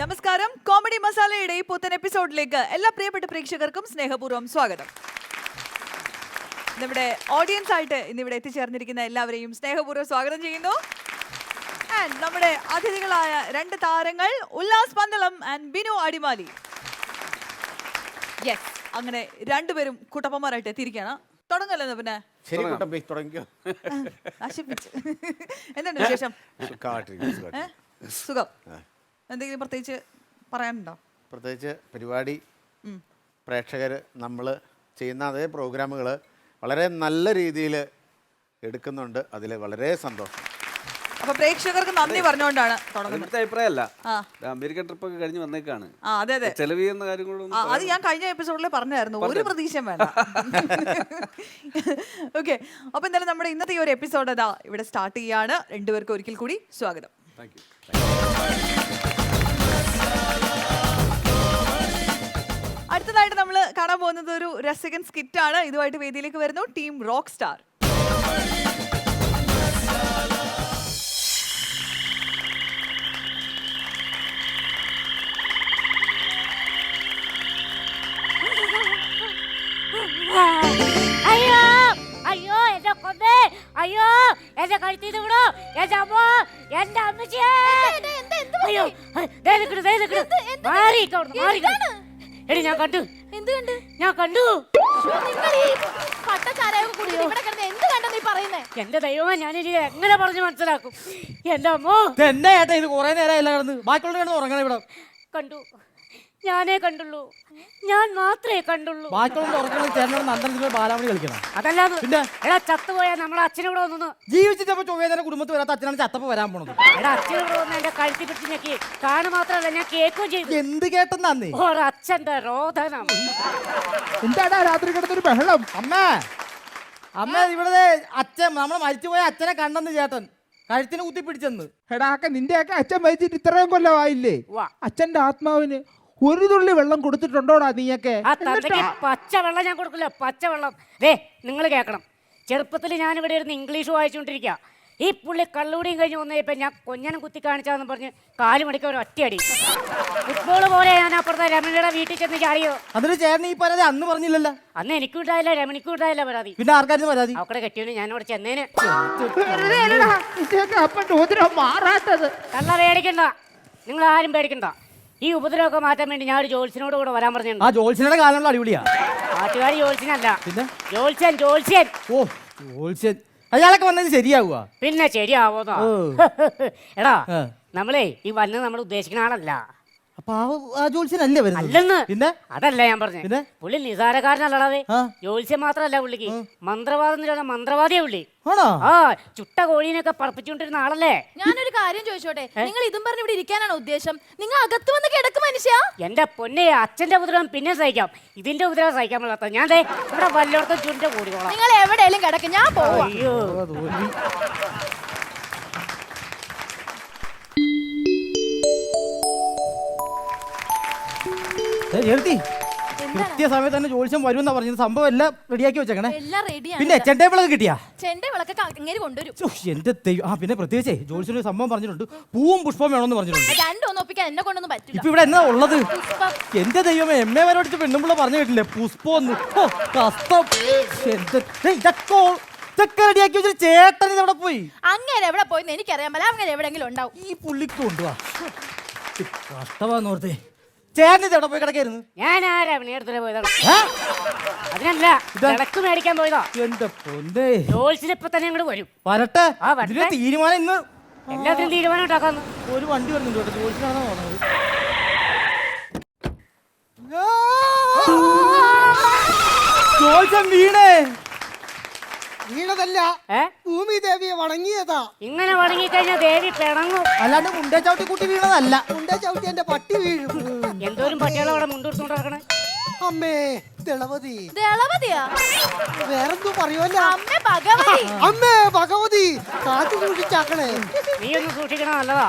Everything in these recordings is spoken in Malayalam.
നമസ്കാരം. കോമഡി മസാലയുടെ ഈ പുത്തൻ എപ്പിസോഡിലേക്ക് എല്ലാ പ്രിയപ്പെട്ട പ്രേക്ഷകർക്കും സ്നേഹപൂർവ്വം സ്വാഗതം. നമ്മുടെ ഓഡിയൻസ് ആയിട്ട് ഇന്നിവിടെ എത്തിച്ചേർന്നിരിക്കുന്ന എല്ലാവരെയും സ്നേഹപൂർവ്വം സ്വാഗതം ചെയ്യുന്നു. ആൻഡ് നമ്മുടെ അതിഥികളായ രണ്ട് താരങ്ങൾ ഉല്ലാസ് പന്തളം ആൻഡ് ബിനു അടിമാലി. യെസ്, അങ്ങനെ രണ്ടുപേരും കുട്ടപ്പന്മാരായിട്ട് എത്തിയിരിക്കുകയാണ്. തുടങ്ങല്ലോ പിന്നെ. എന്താണ് വിശേഷം? സുഖം. എന്തെങ്കിലും പ്രത്യേകിച്ച് പറയാനുണ്ടോ? പ്രത്യേകിച്ച് പരിപാടി പ്രേക്ഷകർ നമ്മൾ ചെയ്യുന്ന അതേ പ്രോഗ്രാമുകൾ വളരെ നല്ല രീതിയിൽ എടുക്കുന്നുണ്ട്. അതിൽ വളരെ സന്തോഷം. അപ്പൊ പ്രേക്ഷകർക്ക് നന്ദി പറഞ്ഞുകൊണ്ടാണ് തുടങ്ങുന്നത്. അഭിപ്രായമല്ല, അമേരിക്കൻ ട്രിപ്പ് ഒക്കെ കഴിഞ്ഞ് വന്നേക്കാണ്. അതെ അതെ, ചെലവ് ചെയ്യുന്ന കാര്യങ്ങളൊന്നും അത് ഞാൻ കഴിഞ്ഞ എപ്പിസോഡിൽ പറഞ്ഞായിരുന്നു. ഒരു പ്രതീക്ഷയും വേണ്ട. ഓക്കെ, അപ്പൊ എന്തായാലും നമ്മുടെ ഇന്നത്തെ ഈ ഒരു എപ്പിസോഡ് അതാ ഇവിടെ സ്റ്റാർട്ട് ചെയ്യാണ്. രണ്ടുപേർക്കും ഒരിക്കൽ കൂടി സ്വാഗതം. അടുത്തതായിട്ട് നമ്മൾ കാണാൻ പോകുന്നത് ഒരു രസകൻ സ്കിറ്റ് ആണ്. ഇതുമായിട്ട് വേദിയിലേക്ക് വരുന്നു ടീം റോക്ക് സ്റ്റാർ. അയ്യോ അയ്യോ എന്റെ കൊമ്പേ, അയ്യോ എന്റെ കഴുത്തിന്ന് വിടോ, എന്റെ അമ്മ, എന്റെ അമ്മച്ചിയെ. അയ്യോ എടി ഞാൻ കണ്ടു. എന്ത് കണ്ട്? ഞാൻ കണ്ടു. എന്റെ ദൈവമേ, ഞാനിനി എങ്ങനെ പറഞ്ഞു മനസ്സിലാക്കും? എന്റെ അമ്മോ, എന്നെ ഏട്ടാ ഇത് കുറെ നേരം എല്ലാം കിടന്ന് ബാക്കിയുള്ള കിടന്ന് ഉറങ്ങണം ഇവിടെ. കണ്ടു, ഞാനേ കണ്ടുള്ളൂ, ഞാൻ മാത്രമേ കണ്ടുള്ളൂ. ബാക്കിയുള്ള ഉറങ്ങണം ചേട്ടനോട് നന്ദനത്തിൽ ബാലാമണി കളിക്കണം. അതല്ലാതെ പിന്നെ എടാ ചത്തുപോയാ നമ്മളെ അച്ഛനോട് വന്നു. ജീവിച്ചിട്ടപ്പോ ചൊവ്വേദന കുടുംബത്തിൽ വരാത്ത അച്ഛനാണ് ചത്തപ്പോ വരാൻ പോണത്. എടാ അച്ഛനോട് വന്ന് എന്റെ കഴുത്തി പിടിച്ച് ഞെക്കി കാണു മാത്രമല്ല ഞാൻ കേൾക്കുകയും ചെയ്തു. എന്ത് കേട്ടെന്നാന്നേ? ഒരച്ഛന്റെ രോദനം. എന്താടാ രാത്രി കിടന്നൊരു ബഹളം? അമ്മേ അമ്മ ഇവിടെ അച്ഛൻ നമ്മളെ മരിച്ചുപോയ അച്ഛനെ കണ്ടെന്ന് ചേട്ടൻ കഴുത്തിന് കുത്തി പിടിച്ചെന്ന്. എടാക്ക നിന്റെയൊക്കെ അച്ഛൻ മരിച്ചിട്ട് ഇത്രയും കൊല്ലമായില്ലേ? അച്ഛന്റെ ആത്മാവിന് ഒരു തുള്ളി വെള്ളം കൊടുത്തിട്ടുണ്ടോടാ നീയൊക്കെ? ആ തന്തയ്ക്ക് പച്ച വെള്ളം ഞാൻ കൊടുക്കില്ല, പച്ചവെള്ളം. നിങ്ങൾ കേൾക്കണം, ചെറുപ്പത്തിൽ ഞാനിവിടെ ഇരുന്ന് ഇംഗ്ലീഷ് വായിച്ചുകൊണ്ടിരിക്കുക. ഈ പുള്ളി കള്ളുകൂടിയും കഴിഞ്ഞ് വന്നപ്പോൾ ഞാൻ കൊഞ്ഞനം കുത്തി കാണിച്ചാന്ന് പറഞ്ഞ് കാലുമണിക്ക് ഒരു ഒറ്റയടി. ഫുട്ബോൾ പോലെ ഞാൻ അപ്പുറത്തെ രമണിയുടെ വീട്ടിൽ ചെന്ന് ചാടിയോ. അതിന് ചേട്ടൻ ഈ പരാതി അന്ന് പറഞ്ഞില്ലല്ലോ. അന്ന് എനിക്കും ഉണ്ടായില്ല, രമണിക്കും ഉണ്ടായില്ല പരാതി. പിന്നെ ആർക്കായിരുന്നു പരാതി? അവിടെ കെട്ടിയോന് ഞാൻ അവിടെ ചെന്നേന്. മാറാത്തത് കള്ള പേടിക്കണ്ട, നിങ്ങൾ ആരും പേടിക്കണ്ട. ഈ ഉപദ്രവമൊക്കെ മാറ്റാൻ വേണ്ടി ഞാൻ ഒരു ജോത്സ്യനോട് കൂടെ വരാൻ പറഞ്ഞിട്ടുണ്ട്. ആ ജോത്സ്യനുടെ കാലമുള്ള അടിപൊളിയാ. പാട്ടുകാരി ജോത്സ്യനല്ല, പിന്നെ ജോത്സ്യൻ. ഓ ജോത്സ്യൻ, അയാളൊക്കെ വന്നത് ശരിയാവുക? പിന്നെ ശരിയാവോന്നോ? എടാ നമ്മളെ ഈ വന്നത് നമ്മൾ ഉദ്ദേശിക്കുന്ന ആളല്ല. അപ്പൊ ആ ജോത്സ്യനല്ലേ വരുന്നത്? അല്ലെന്ന്. പിന്നെ അതല്ല ഞാൻ പറഞ്ഞത്. പുള്ളി നിസാരക്കാരനല്ലേ. ജോത്സ്യം മാത്രല്ല പുള്ളിക്ക്, മന്ത്രവാദം മന്ത്രവാദിയാ പുള്ളി. ആ ചുട്ട കോഴീനൊക്കെ പറപ്പിച്ചുകൊണ്ടിരുന്ന ആളല്ലേ. ഞാനൊരു കാര്യം ചോദിച്ചോട്ടെ, നിങ്ങൾ ഇതും പറഞ്ഞ് ഇവിടെ ഇരിക്കാനാണോ ഉദ്ദേശം? നിങ്ങൾ അകത്ത് വന്ന് കിടക്ക് മനുഷ്യ. എന്റെ പൊന്നെ, അച്ഛന്റെ ഉപദ്രവം പിന്നെ സഹിക്കാം, ഇതിന്റെ ഉപദ്രവം സഹിക്കാൻ പറ്റാത്ത ഞാൻ ഇവിടെ വല്ലോടത്തും ചുണ്ട കൂടിക്കോളാം. നിങ്ങൾ എവിടെയെങ്കിലും കിടക്ക്, ഞാൻ പോവാ. അയ്യോ കൃത്യസമയത്ത് തന്നെ ജോത്സ്യം വരുമെന്നാ പറഞ്ഞത്. സംഭവം എല്ലാം റെഡിയാക്കി വെച്ചേക്കണേ. എല്ലാം റെഡിയാണ്. പിന്നെ ചെണ്ടേപ്പിളൊക്കെ കിട്ടിയാ? ചെണ്ടവിളൊക്കെ അങ്ങേര് കൊണ്ടുവരും. എന്റെ ദൈവം. ആ പിന്നെ പ്രത്യേകിച്ചേ ജോത്സ്യന് ഒരു സംഭവം പറഞ്ഞിട്ടുണ്ട്, പൂവും പുഷ്പവും വേണമെന്ന് പറഞ്ഞിട്ടുണ്ട്. രണ്ടൊന്നും ഒപ്പിക്കാൻ എന്നെ കൊണ്ടൊന്നും പറ്റില്ല. ഇപ്പൊ ഇവിടെ എന്നാ ഉള്ളത്? എന്റെ ദൈവമേ, എമ്മേ വരോടിച്ച് പെണ്ണുമ്പിള്ള പറഞ്ഞു കേട്ടില്ലേ പുഷ്പമെന്ന്. കഷ്ടം. ഇതൊക്കെ റെഡിയാക്കി വെച്ചിട്ട് ചേട്ടൻ ഇതെവിടെ പോയി? അങ്ങനെ എവിടെ പോയി എനിക്കറിയാൻ പറ്റില്ല. അങ്ങനെ എവിടെയെങ്കിലും ഉണ്ടാവും. ഈ പുള്ളിക്ക് കൊണ്ടുപോവാ. കഷ്ടമാന്നോർത്തേ. ചേട്ടൻ ഇത് എവിടെ പോയി കിടക്കായിരുന്നു? ഞാൻ ആരാ വിനയടുത്തേ പോയതാണ്. അതിനല്ല, വിളക്ക് മേടിക്കാൻ പോയതാ. എന്റെ പൊന്നേ, ജോത്സ്യനിപ്പൊ തന്നെ അങ്ങോട്ട് വരും. വരട്ടെ. വരട്ടെ. തീരുമാനം ഇന്ന് എല്ലാത്തിനും തീരുമാനം ഉണ്ടാക്കാന്ന്. ഒരു വണ്ടി വരുന്നുണ്ട് കേട്ടോ, ജോത്സ്യനാണെന്നാ പറഞ്ഞത്. ജോത്സ്യം വീണേ. വീണതല്ല, ഭൂമി ദേവിയെ വണങ്ങിയതാ. ഇങ്ങനെ വണങ്ങി കഴിഞ്ഞാൽ ദേവി പിണങ്ങും. അല്ലാണ്ട് മുണ്ടേ ചവിട്ടി കൂട്ടി വീണതല്ല. മുണ്ടേ ചവിട്ടി എന്റെ പട്ടി വീഴും. എന്തോരും പട്ടികളെ അവിടെ മുണ്ടെടുത്തോണ്ട് നടക്കണേ. അമ്മേ ദളവതി. ദളവതിയാ? വേറെന്തോ പറയുമല്ലോ. അമ്മേ ഭഗവതി. അമ്മേ ഭഗവതി, കാത്തു സൂക്ഷിച്ചാക്കണേ. നീ ഒന്ന് സൂക്ഷിക്കണ നല്ലതാ.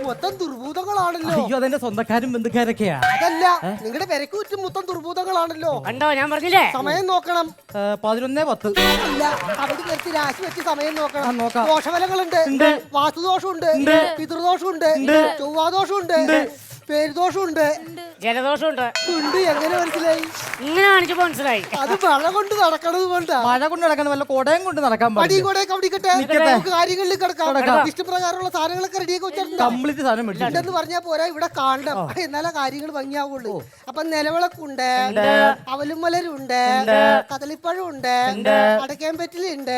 മൊത്തം ദുർഭൂതങ്ങളാണല്ലോ. അയ്യോ, അതെന്റെ സ്വന്തക്കാരും ബന്ധുക്കാരൊക്കെയാ. അതല്ല, നിങ്ങളുടെ പെരക്ക് ചുറ്റും മൊത്തം ദുർഭൂതങ്ങളാണല്ലോ. കണ്ടോ, ഞാൻ പറഞ്ഞില്ലേ. സമയം നോക്കണം. 11:10. ഇല്ല, അവിടെ നിർത്തി രാശി വെച്ച് സമയം നോക്കണം. നോക്കാം. ദോഷഫലങ്ങളുണ്ട്, വാസ്തുദോഷമുണ്ട്, പിതൃദോഷമുണ്ട്, ചൊവ്വാദോഷമുണ്ട്. പേരുദോഷമുണ്ട്. ജലദോഷമുണ്ട്. ഉണ്ട്. എങ്ങനെ മനസ്സിലായി? ഇങ്ങനെ കാണിച്ചപ്പോ മനസ്സിലായി. അത് മഴ കൊണ്ട് നടക്കണത് കൊണ്ടാ. മഴ കൊണ്ട് നടക്കാൻ വല്ല കൊടയും കൊണ്ട് നടക്കാൻ പടി പാടില്ല. കൊടയൊക്കെ അവിടെ നിൽക്കട്ടെ. നമുക്ക് കാര്യങ്ങളിൽ കിടക്കാം. ഇഷ്ടപ്രകാരമുള്ള സാധനങ്ങളൊക്കെ റെഡിയാക്കി വെച്ചിട്ടുണ്ടോ? കംപ്ലീറ്റ് സാധനം മേടിച്ചു. ഉണ്ടെന്ന് പറഞ്ഞാ പോരാ, ഇവിടെ കാണണം. എന്നാലേ കാര്യങ്ങൾ ഭംഗിയാവുള്ളൂ. അപ്പൊ നിലവിളക്കുണ്ട്, അവലുമലരുണ്ട്, കദളിപ്പഴമുണ്ട്, അടയ്ക്കാൻ പറ്റിലുണ്ട്.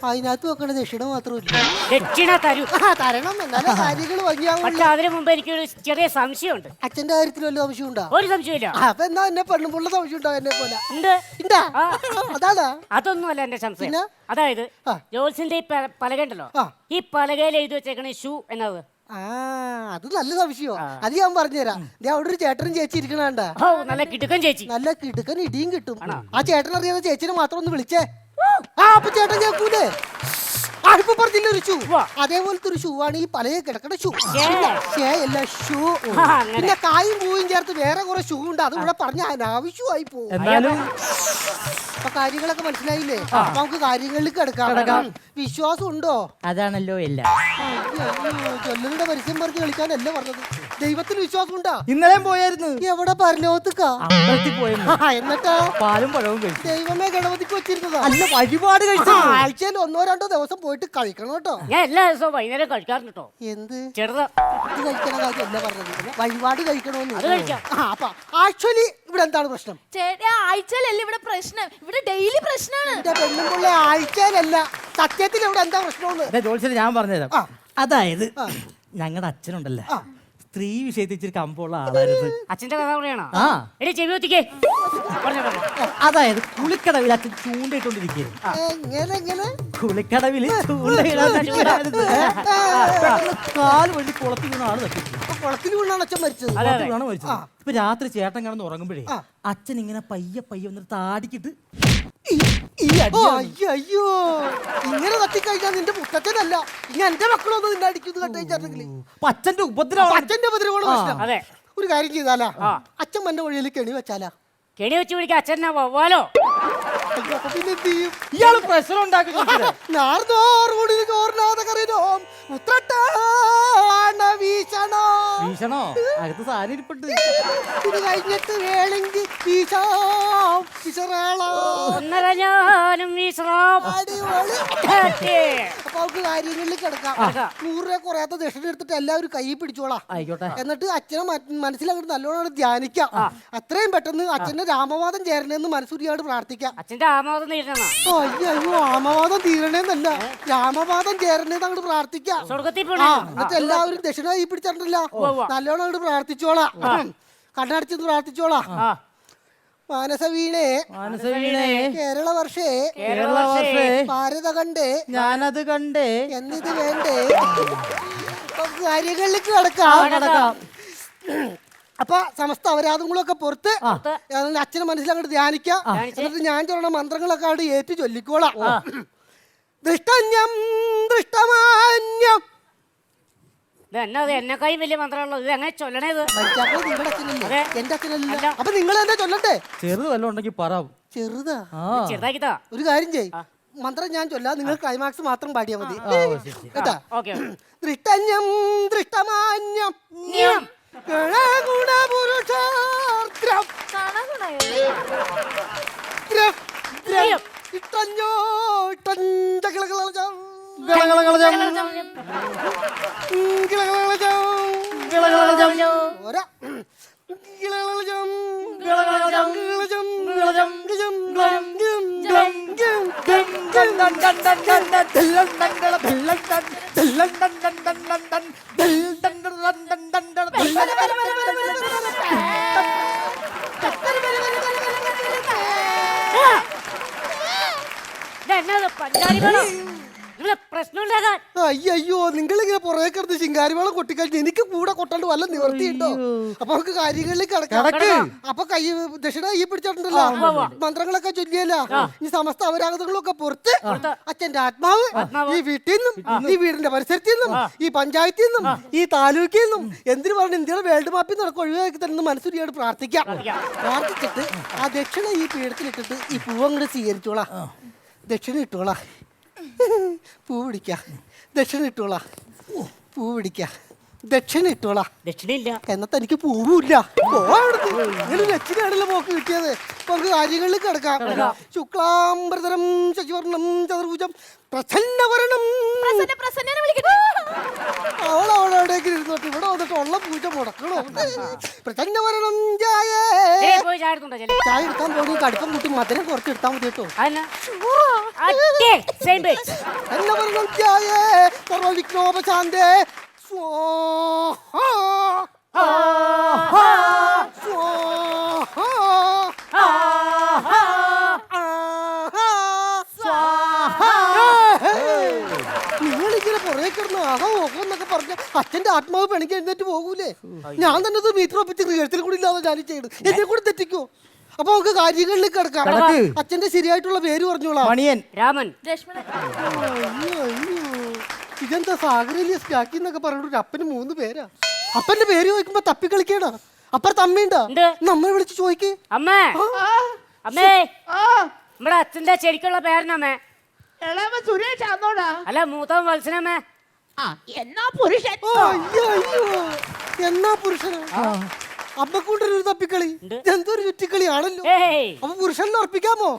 അതിനകത്ത് വെക്കണ ദക്ഷിണ മാത്രമില്ല. ദക്ഷിണ തരൂ. തരണം, എന്നാലേ കാര്യങ്ങൾ ഭംഗിയാവുള്ളൂ. പക്ഷെ അതിനു മുമ്പ് എനിക്കൊരു ചെറിയ സംശയമുണ്ട്. അച്ഛന്റെ കാര്യത്തിൽ വല്ല സംശയം ഉണ്ടോ? ഒരു സംശയമില്ല. അപ്പൊ എന്നാ എന്നെ പെണ്ണുമ്പുള്ള സംശയം ഉണ്ടോ എന്നെ പോലെ? ഉണ്ട്. ഉണ്ടാ? ആ. അതാണാ? അതൊന്നുമല്ല എന്റെ സംശയം. പിന്നെ? അതായത് ആ. ജോൽസിന്റെ ഈ പലക ഉണ്ടല്ലോ, ആ. ഈ പലകയിൽ എഴുതി വെച്ചേക്കണ ഷൂ എന്നത്. ആ, അത് നല്ല സംശയോ. അത് ഞാൻ പറഞ്ഞുതരാം. ദേ അവിടെ ഒരു ചേട്ടനും ചേച്ചി ഇരിക്കണണ്ട. ഓ, നല്ല കിടുക്കൻ ചേച്ചി. നല്ല കിടുക്കൻ ഇടിയും കിട്ടും. ആ ചേട്ടൻ അറിയാതെ ചേച്ചിനെ മാത്രം ഒന്ന് വിളിച്ചേ. ആ, അപ്പൊ ചേട്ടൻ കേൾക്കൂലേ? ആ, ഇപ്പൊ പറഞ്ഞില്ല ഒരു ഷൂ. അതേപോലത്തെ ഒരു ഷൂ ആണ് ഈ പലയെ കിടക്കണ ഷൂ. അല്ല ഷൂ. പിന്നെ കായും പൂവും ചേർത്ത് വേറെ കുറെ ഷൂ ഉണ്ട്. അത് ഇവിടെ പറഞ്ഞ അനാവശ്യമായി പോകും. എന്നാലും അപ്പൊ കാര്യങ്ങളൊക്കെ മനസ്സിലായില്ലേ? അപ്പൊ നമുക്ക് കാര്യങ്ങളിൽ കിടക്കാം. വിശ്വാസം ഉണ്ടോ? അതാണല്ലോ എല്ലാം. ചൊല്ലരുടെ പരസ്യം പറഞ്ഞ് കളിക്കാനല്ല പറഞ്ഞത്. ദൈവത്തിന് വിശ്വാസം ഉണ്ടോ? ഇന്നലെയും പോയായിരുന്നു. എവിടെ പരലോകത്തുക്കാ? അമ്പലത്തിൽ പോയിരുന്നു. എന്നിട്ടാ പാലും പഴവും കഴിച്ചു. ദൈവമേ ഗണപതിക്ക് വെച്ചിരുന്നതാ. അല്ല, വഴിപാട് കഴിച്ചു. ആഴ്ചയിൽ 1-2 ദിവസം പോയിട്ട് കഴിക്കണം കേട്ടോ. ഞാൻ എല്ലാ ദിവസവും വൈകുന്നേരം കഴിക്കാറുണ്ട് കേട്ടോ. എന്ത് ചെറുത് ഇത് കഴിക്കണ കാര്യമല്ല പറഞ്ഞത്. വഴിപാട് കഴിക്കണോന്ന്. അത് കഴിക്കാം. അപ്പൊ ആക്ച്വലി ഇവിടെ എന്താണ് പ്രശ്നം? ചേട്ടാ ആഴ്ചയിലല്ല ഇവിടെ പ്രശ്നം, ഇവിടെ ഡെയിലി പ്രശ്നമാണ്. എന്റെ പെണ്ണുമ്പുള്ള ആഴ്ചയിലല്ല, സത്യത്തിൽ ഇവിടെ എന്താ പ്രശ്നമെന്ന്. അതെ ജോത്സ്യൻ, ഞാൻ പറഞ്ഞുതരാം. ആ. അതായത് ഞങ്ങളുടെ അച്ഛനുണ്ടല്ലോ, സ്ത്രീ വിഷയത്തിൽ ഇച്ചിരി കമ്പുള്ള ആളായിരുന്നു. അച്ഛന്റെ കഥ പറയണോ? ആ, എടി ചെവി ഒത്തിക്കേ. പറഞ്ഞു പറഞ്ഞു. അതായത് കുളിക്കടവിൽ അച്ഛൻ ചൂണ്ടയിട്ടുകൊണ്ടിരിക്കുന്നു. എങ്ങനെ കുളിക്കടവിൽ ചൂണ്ടയിടായിരുന്നു. കാല് വഴി കുളത്തിൽ വീണ ആള് തട്ടിച്ചു. കുളത്തിൽ വീണാണ് അച്ഛൻ മരിച്ചത്. അതെ. വീണാണ് മരിച്ചത്. ഇപ്പൊ രാത്രി ചേട്ടൻ കിടന്ന് ഉറങ്ങുമ്പോഴേ അച്ഛൻ ഇങ്ങനെ പയ്യെ വന്നിട്ട് താടിക്കിട്ട് ഓ, അയ്യോ ഇങ്ങനെ തട്ടിക്കഴിഞ്ഞാൽ നിന്റെ മുത്തച്ഛനല്ല, ഇനി എന്റെ മക്കളൊന്നും നിന്നെ അടിക്കുന്നു കണ്ടുകഴിഞ്ഞാണെങ്കിൽ അച്ഛന്റെ ഉപദ്രവം. അച്ഛന്റെ ഉപദ്രവമാണ് പ്രശ്നം. അതെ. ഒരു കാര്യം ചെയ്താലാ, അച്ഛൻ മന്റെ വഴിയിൽ കെണി വെച്ചാലാ? കെണി വെച്ച് പിടിക്കാൻ അച്ഛനാ വവ്വാലോ. അയ്യോ, അപ്പൊ പിന്നെ എന്ത് ചെയ്യും? ഇയാള് പ്രശ്നം ഉണ്ടാക്കുന്നു. വീശണോ? അകത്ത് സാധനം ഇരിപ്പുണ്ട്. ഇത് കഴിഞ്ഞിട്ട് വേണമെങ്കിൽ വീശാം. ഒന്നര ഞാനും വീശണം. അടിപൊളി. അപ്പൊ അവർക്ക് കാര്യങ്ങളിൽ കിടക്കാം. 100 രൂപ കുറയാത്ത ദക്ഷിണ എടുത്തിട്ട് എല്ലാവരും കൈ പിടിച്ചോളാം. ആയിക്കോട്ടെ. എന്നിട്ട് അച്ഛനെ മനസ്സിലങ്ങോട്ട് നല്ലോണം ധ്യാനിക്കാം. അത്രയും പെട്ടെന്ന് അച്ഛന്റെ രാമവാദം ചേരണേന്ന് മനസ്സൂരിയോട് പ്രാർത്ഥിക്കാം. അച്ഛന്റെ ആമോദം തീരണ. അയ്യോ, രാമവാദം തീരണേന്നല്ല, രാമവാദം ചേരണേന്ന് അങ്ങോട്ട് പ്രാർത്ഥിക്കാം. സ്വർഗത്തിൽ എന്നിട്ട് എല്ലാവരും ദക്ഷിണ കൈ പിടിച്ചിട്ടുണ്ടല്ലോ, നല്ലോണം അങ്ങോട്ട് പ്രാർത്ഥിച്ചോളാം. കണ്ണടച്ചെന്ന് പ്രാർത്ഥിച്ചോളാം. മാനസവീണേ കേരളവർഷേ ഭാരതഖണ്ഡേ ഞാനത് കണ്ടേ എന്നിത് വേണ്ടേ. കാര്യങ്ങളിലേക്ക് കിടക്കാം. അപ്പൊ സമസ്ത അപരാധങ്ങളൊക്കെ പുറത്ത് അച്ഛനെ മനസ്സിലങ്ങോട്ട് ധ്യാനിക്കാം. എന്നിട്ട് ഞാൻ ചൊല്ലുന്ന മന്ത്രങ്ങളൊക്കെ അവിടെ ഏറ്റു ചൊല്ലിക്കോളാം. ദൃഷ്ടന്യം ദൃഷ്ടമാന്യം. എന്നെ കൈ വലിയ മന്ത്രമുള്ളൂ. ഇത് എങ്ങനെ ചൊല്ലണേത്? നിങ്ങളുടെ അച്ഛനല്ലേ, എന്റെ അച്ഛനല്ല. അപ്പൊ നിങ്ങൾ എന്താ ചൊല്ലണ്ടേ? ചെറുത് വല്ലതും ഉണ്ടെങ്കിൽ പറ. ചെറുതാ? ചെറുതാക്കിത്താ. ഒരു കാര്യം ചെയ്, മന്ത്രം ഞാൻ ചൊല്ലാം, നിങ്ങൾ ക്ലൈമാക്സ് മാത്രം പാടിയാ മതി കേട്ടാ. ദൃഷ്ടന്യം ദൃഷ്ടമാന്യം ഗുണപുരുഷാർദ്രം ഇട്ടഞ്ഞോ ഇട്ടഞ്ചകളകളജം അയ്യോ, നിങ്ങളിങ്ങനെ പുറകെ കിടന്ന് ശിങ്കാരിവളം കൊട്ടിക്കഴിഞ്ഞ് എനിക്ക് കൂടെ കൊട്ടാണ്ട് വല്ല നിവർത്തിയുണ്ടോ? അപ്പൊ നമുക്ക് കാര്യങ്ങളിലേക്ക് കിടക്കാം. അപ്പൊ കൈ ദക്ഷിണ കൈ പിടിച്ചിട്ടുണ്ടല്ലോ, മന്ത്രങ്ങളൊക്കെ ചൊല്ലിയല്ല. ഈ സമസ്ത അപരാധങ്ങളൊക്കെ പുറത്ത് അച്ഛന്റെ ആത്മാവ് ഈ വീട്ടിൽ നിന്നും ഈ വീടിന്റെ പരിസരത്തിൽ നിന്നും ഈ പഞ്ചായത്തിൽ നിന്നും ഈ താലൂക്കിൽ നിന്നും എന്തിനു പറഞ്ഞു ഇന്ത്യയുടെ വേൾഡ് മാപ്പിൽ നടക്കും ഒഴിവാക്കി തന്നെ മനസ്സൂരിയോട് പ്രാർത്ഥിക്കാം. പ്രാർത്ഥിച്ചിട്ട് ആ ദക്ഷിണ ഈ പീഠത്തിലിട്ടിട്ട് ഈ പൂവ് അങ്ങോട്ട് സ്വീകരിച്ചോളാം. ദക്ഷിണ ഇട്ടോളാം, പൂ പിടിക്ക. ദക്ഷിണ ഇട്ടോളാം, പൂ പിടിക്ക. ദക്ഷിണ ഇട്ടോളാ. ദക്ഷിണയില്ല. എന്നത്തെ എനിക്ക് പോവില്ല. ഇങ്ങനെ ലക്ഷ്യമാണല്ലോ മോക്ക് കിട്ടിയത്. അപ്പൊ നമുക്ക് കാര്യങ്ങളിൽ കിടക്കാം. ശുക്ലാംബരധരം ശശിവർണം ചതുർഭുജം പ്രസന്നവരണം. അവളവിടേക്ക് ഇരുന്നോട്ട് ഇവിടെ വന്നിട്ട് ഉള്ള പൂജ മുടക്കണോ? പ്രസന്നവരണം ചായ ചായ എടുക്കാൻ പോയി കടുപ്പം കൂട്ടി മധുരം കുറച്ച് എടുത്താൽ മതി കേട്ടോ. പ്രസന്നവരണം ചായ സർവവിഘ്നോപശാന്തേ സ്വാഹാ നിങ്ങളിങ്ങനെ പുറകെ കിടന്ന് ആഹാ ഓഹോ എന്നൊക്കെ പറഞ്ഞ അച്ഛന്റെ ആത്മാവ് പണിക്ക് എഴുന്നേറ്റ് പോകൂലേ? ഞാൻ തന്നെ ഇത് മീറ്റർ ഒപ്പിച്ച് റിഹേഴ്സൽ കൂടി ഇല്ലാതെ ഞാൻ ചെയ്യണം. എന്നെ കൂടെ തെറ്റിക്കോ? അപ്പൊ നമുക്ക് കാര്യങ്ങളിലേക്ക് കിടക്കാം. അച്ഛന്റെ ശരിയായിട്ടുള്ള പേര് പറഞ്ഞോളാം. മണിയൻ രാമൻ. ഇതെന്താ സാഗരയിലെ സ്റ്റാക്കി എന്നൊക്കെ പറഞ്ഞിട്ട് അപ്പന് 3 പേരാ. അപ്പന്റെ പേര് ചോദിക്കുമ്പോ തപ്പിക്കളിക്കണ. അപ്പുറത്ത് അമ്മയുണ്ടാ? നമ്മെ വിളിച്ച് ചോദിക്കേ. അമ്മേ അമ്മേ നമ്മുടെ അച്ഛന്റെ ശരിക്കുള്ള പേരനമ്മേ? ഇളവൻ സുരേഷ് ആന്നോടാ? അല്ല മൂത്തവൻ വത്സനമ്മേ. എന്നാ പുരുഷൻ. എന്നാ പുരുഷനാ? അമ്മക്കൂട്ടൊരു തപ്പിക്കളി എന്തൊരു ചുറ്റിക്കളിയാണല്ലോ. അപ്പൊ പുരുഷനെ ഉറപ്പിക്കാമോ?